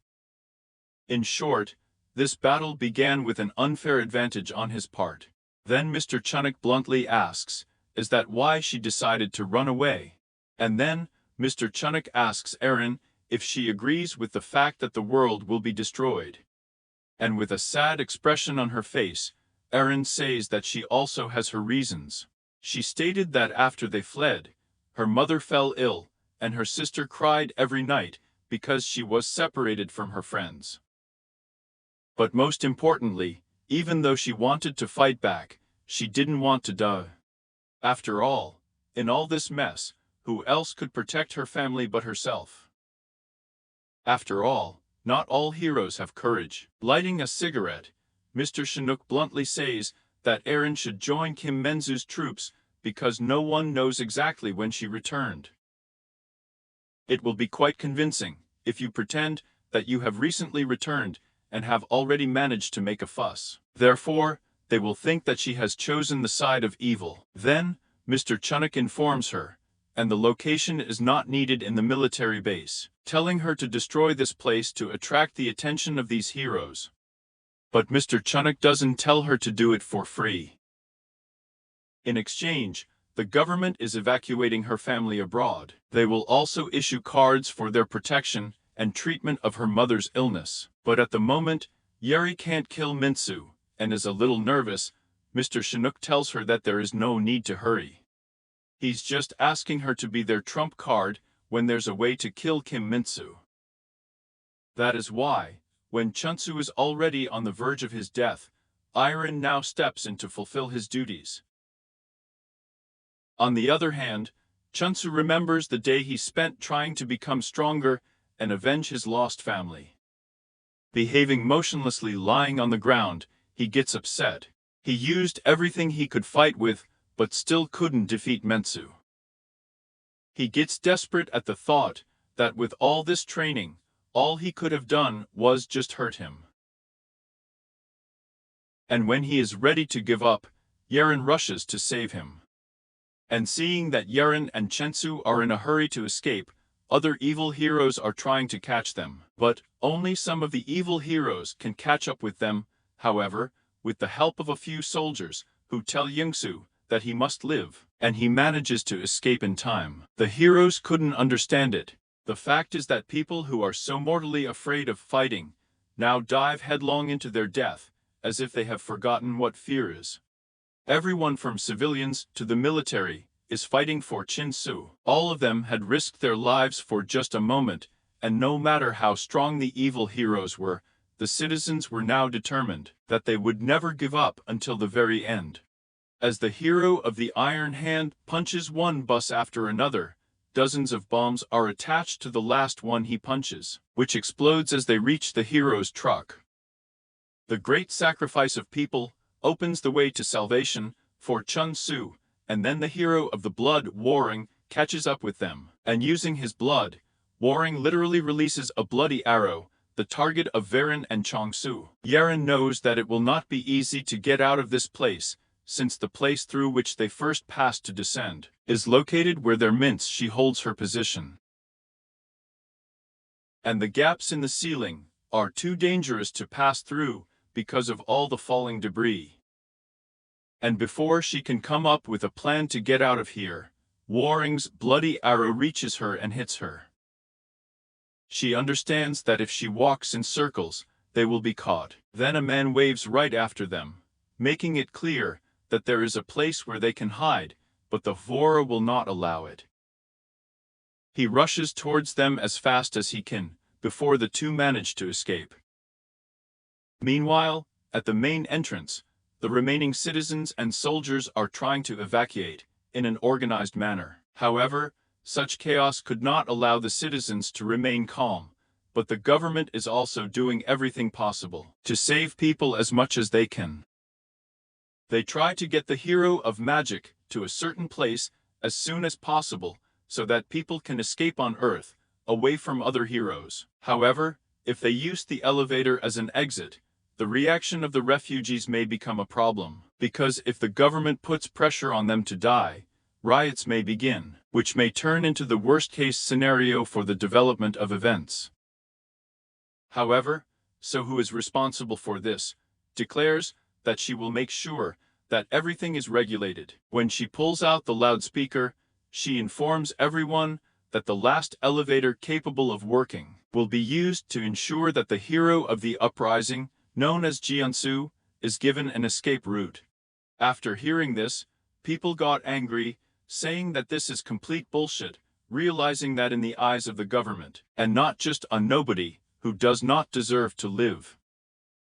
In short, this battle began with an unfair advantage on his part. Then Mr. Chunuk bluntly asks, "Is that why she decided to run away?" And then, Mr. Chunuk asks Erin if she agrees with the fact that the world will be destroyed. And with a sad expression on her face, Erin says that she also has her reasons. She stated that after they fled, her mother fell ill, and her sister cried every night because she was separated from her friends. But most importantly, even though she wanted to fight back, she didn't want to die. After all, in all this mess, who else could protect her family but herself? After all, not all heroes have courage. Lighting a cigarette, Mr. Chinook bluntly says that Erin should join Kim Mensu's troops because no one knows exactly when she returned. It will be quite convincing if you pretend that you have recently returned and have already managed to make a fuss. Therefore, they will think that she has chosen the side of evil. Then, Mr. Chunuk informs her, and the location is not needed in the military base, telling her to destroy this place to attract the attention of these heroes. But Mr. Chunuk doesn't tell her to do it for free. In exchange, the government is evacuating her family abroad. They will also issue cards for their protection and treatment of her mother's illness. But at the moment, Yeri can't kill Minsu, and is a little nervous. Mr. Chinook tells her that there is no need to hurry. He's just asking her to be their trump card when there's a way to kill Kim Minsu. That is why, when Chunsu is already on the verge of his death, Iron now steps in to fulfill his duties. On the other hand, Chunsu remembers the day he spent trying to become stronger and avenge his lost family. Behaving motionlessly lying on the ground, he gets upset. He used everything he could fight with, but still couldn't defeat Mensu. He gets desperate at the thought that with all this training, all he could have done was just hurt him. And when he is ready to give up, Yeren rushes to save him. And seeing that Yeren and Chensu are in a hurry to escape, other evil heroes are trying to catch them. But only some of the evil heroes can catch up with them, however, with the help of a few soldiers, who tell Yingsu that he must live, and he manages to escape in time. The heroes couldn't understand it. The fact is that people who are so mortally afraid of fighting now dive headlong into their death, as if they have forgotten what fear is. Everyone from civilians to the military is fighting for Chinsu. All of them had risked their lives for just a moment, and no matter how strong the evil heroes were, the citizens were now determined that they would never give up until the very end. As the hero of the Iron Hand punches one bus after another, dozens of bombs are attached to the last one he punches, which explodes as they reach the hero's truck. The great sacrifice of people opens the way to salvation for Chun Su, and then the hero of the blood, Warring, catches up with them, and using his blood, Warring literally releases a bloody arrow, the target of Varen and Chongsu. Yeren knows that it will not be easy to get out of this place, since the place through which they first passed to descend is located where their mints she holds her position. And the gaps in the ceiling are too dangerous to pass through because of all the falling debris. And before she can come up with a plan to get out of here, Warring's bloody arrow reaches her and hits her. She understands that if she walks in circles, they will be caught. Then a man waves right after them, making it clear that there is a place where they can hide, but the Vora will not allow it. He rushes towards them as fast as he can, before the two manage to escape. Meanwhile, at the main entrance, the remaining citizens and soldiers are trying to evacuate in an organized manner. However, such chaos could not allow the citizens to remain calm, but the government is also doing everything possible to save people as much as they can. They try to get the hero of magic to a certain place as soon as possible so that people can escape on Earth, away from other heroes. However, if they use the elevator as an exit, the reaction of the refugees may become a problem, because if the government puts pressure on them to die, riots may begin, which may turn into the worst-case scenario for the development of events. However, So who is responsible for this, declares that she will make sure that everything is regulated. When she pulls out the loudspeaker, she informs everyone that the last elevator capable of working will be used to ensure that the hero of the uprising, known as Jiansu, is given an escape route. After hearing this, people got angry, saying that this is complete bullshit, realizing that in the eyes of the government, and not just a nobody who does not deserve to live.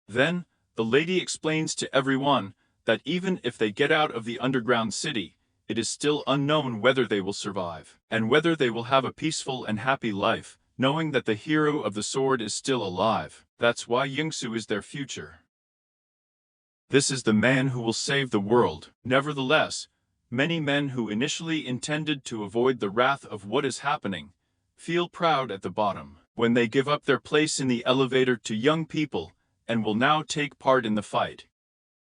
Then, the lady explains to everyone that even if they get out of the underground city, it is still unknown whether they will survive, and whether they will have a peaceful and happy life, knowing that the hero of the sword is still alive. That's why Yingsu is their future. This is the man who will save the world. Nevertheless, many men who initially intended to avoid the wrath of what is happening feel proud at the bottom when they give up their place in the elevator to young people and will now take part in the fight.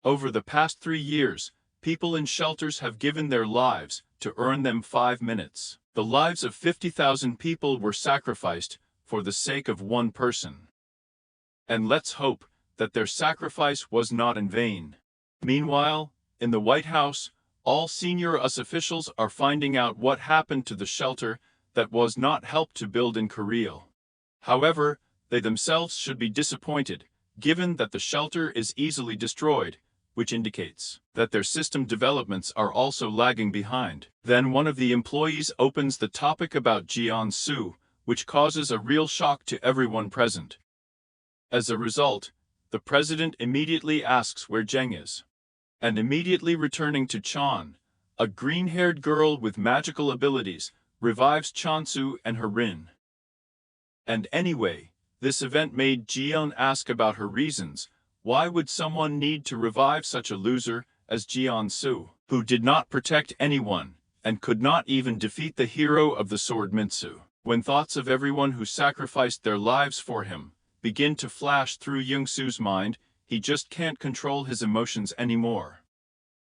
Over the past 3 years, people in shelters have given their lives to earn them 5 minutes. The lives of 50,000 people were sacrificed for the sake of one person. And let's hope that their sacrifice was not in vain. Meanwhile, in the White House, all senior US officials are finding out what happened to the shelter that was not helped to build in Korea. However, they themselves should be disappointed, given that the shelter is easily destroyed, which indicates that their system developments are also lagging behind. Then one of the employees opens the topic about Jiansu, which causes a real shock to everyone present. As a result, the president immediately asks where Zheng is. And immediately returning to Chan, a green-haired girl with magical abilities revives Chansu and her Rin. And anyway, this event made Jian ask about her reasons. Why would someone need to revive such a loser as Jiansu, who did not protect anyone, and could not even defeat the hero of the sword Mintsu. When thoughts of everyone who sacrificed their lives for him begin to flash through Youngsu's mind, he just can't control his emotions anymore.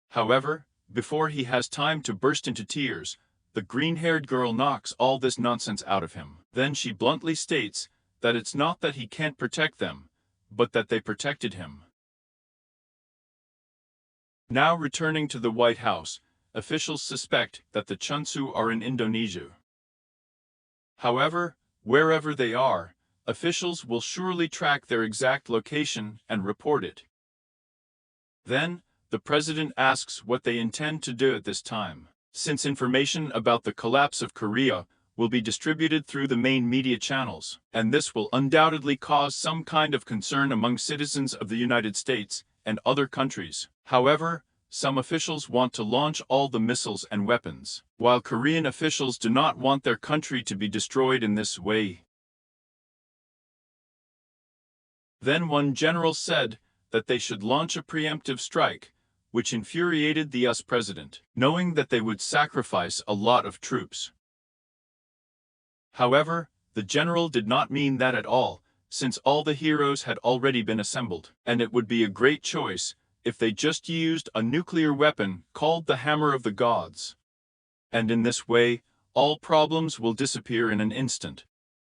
However, before he has time to burst into tears, the green-haired girl knocks all this nonsense out of him. Then she bluntly states that it's not that he can't protect them, but that they protected him. Now returning to the White House, officials suspect that the Chunsu are in Indonesia. However, wherever they are, officials will surely track their exact location and report it. Then, the president asks what they intend to do at this time, since information about the collapse of Korea will be distributed through the main media channels, and this will undoubtedly cause some kind of concern among citizens of the United States and other countries. However, some officials want to launch all the missiles and weapons, while Korean officials do not want their country to be destroyed in this way. Then one general said that they should launch a preemptive strike, which infuriated the US president, knowing that they would sacrifice a lot of troops. However, the general did not mean that at all, since all the heroes had already been assembled, and it would be a great choice if they just used a nuclear weapon called the Hammer of the Gods. And in this way, all problems will disappear in an instant.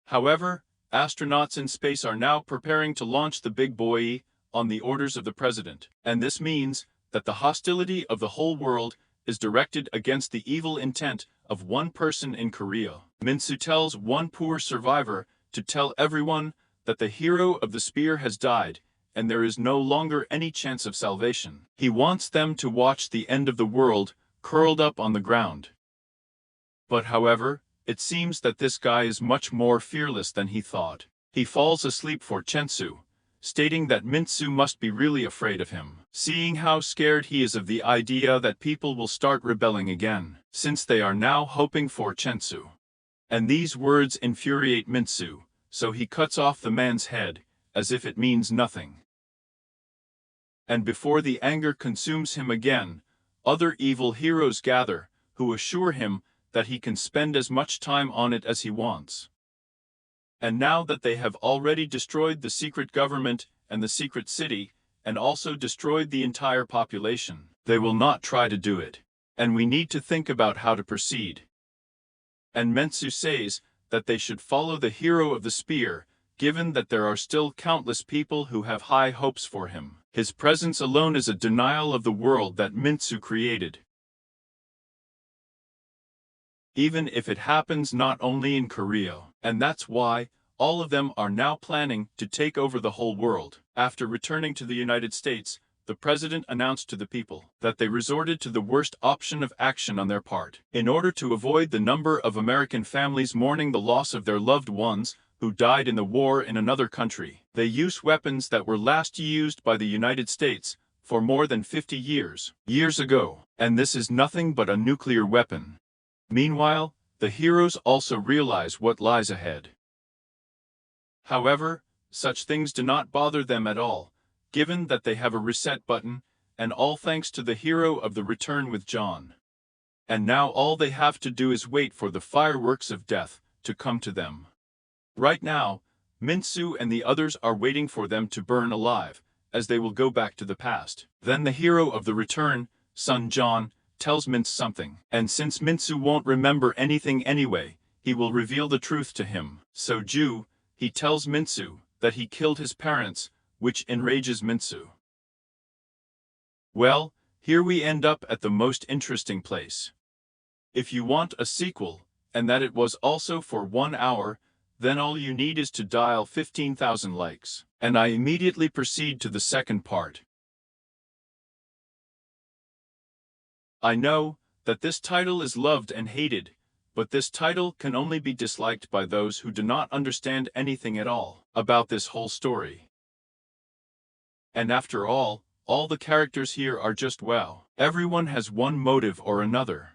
However, astronauts in space are now preparing to launch the big boy on the orders of the president, and this means that the hostility of the whole world is directed against the evil intent of one person in Korea. Mintsu tells one poor survivor to tell everyone that the hero of the spear has died, and there is no longer any chance of salvation. He wants them to watch the end of the world, curled up on the ground. But however, it seems that this guy is much more fearless than he thought. He falls asleep for Chensu, stating that Mintsu must be really afraid of him, seeing how scared he is of the idea that people will start rebelling again, since they are now hoping for Chensu. And these words infuriate Mintsu, so he cuts off the man's head, as if it means nothing. And before the anger consumes him again, other evil heroes gather, who assure him that he can spend as much time on it as he wants. And now that they have already destroyed the secret government and the secret city, and also destroyed the entire population, they will not try to do it. And we need to think about how to proceed. And Mintsu says that they should follow the hero of the spear, given that there are still countless people who have high hopes for him. His presence alone is a denial of the world that Mintsu created. Even if it happens not only in Korea, and that's why all of them are now planning to take over the whole world. After returning to the United States, the president announced to the people that they resorted to the worst option of action on their part. In order to avoid the number of American families mourning the loss of their loved ones who died in the war in another country, they used weapons that were last used by the United States for more than 50 years ago, and this is nothing but a nuclear weapon. Meanwhile, the heroes also realize what lies ahead. However, such things do not bother them at all, given that they have a reset button, and all thanks to the hero of the Return with John. And now all they have to do is wait for the fireworks of death to come to them. Right now, Mintsu and the others are waiting for them to burn alive, as they will go back to the past. Then the hero of the Return, son John, tells Mintsu something, and since Mintsu won't remember anything anyway, he will reveal the truth to him. So he tells Mintsu that he killed his parents, which enrages Mintsu. Well, here we end up at the most interesting place. If you want a sequel, and that it was also for 1 hour, then all you need is to dial 15,000 likes, and I immediately proceed to the second part. I know that this title is loved and hated, but this title can only be disliked by those who do not understand anything at all about this whole story. And after all the characters here are just wow. Everyone has one motive or another.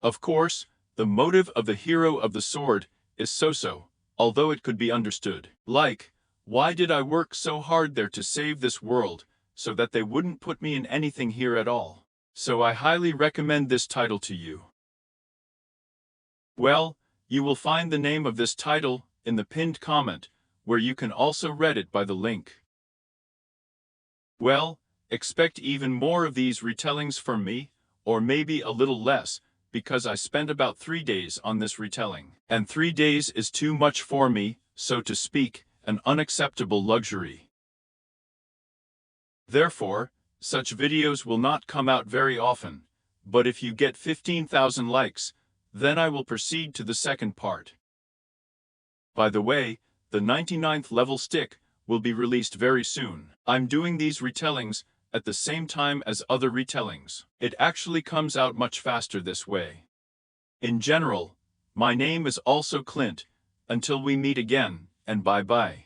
Of course, the motive of the hero of the sword is so-so, although it could be understood. Like, why did I work so hard there to save this world, so that they wouldn't put me in anything here at all? So I highly recommend this title to you. Well, you will find the name of this title in the pinned comment, where you can also read it by the link. Well, expect even more of these retellings from me, or maybe a little less, because I spent about 3 days on this retelling. And 3 days is too much for me, so to speak, an unacceptable luxury. Therefore, such videos will not come out very often, but if you get 15,000 likes, then I will proceed to the second part. By the way, the 99th level stick will be released very soon. I'm doing these retellings at the same time as other retellings. It actually comes out much faster this way. In general, my name is also Clint. Until we meet again, and bye-bye.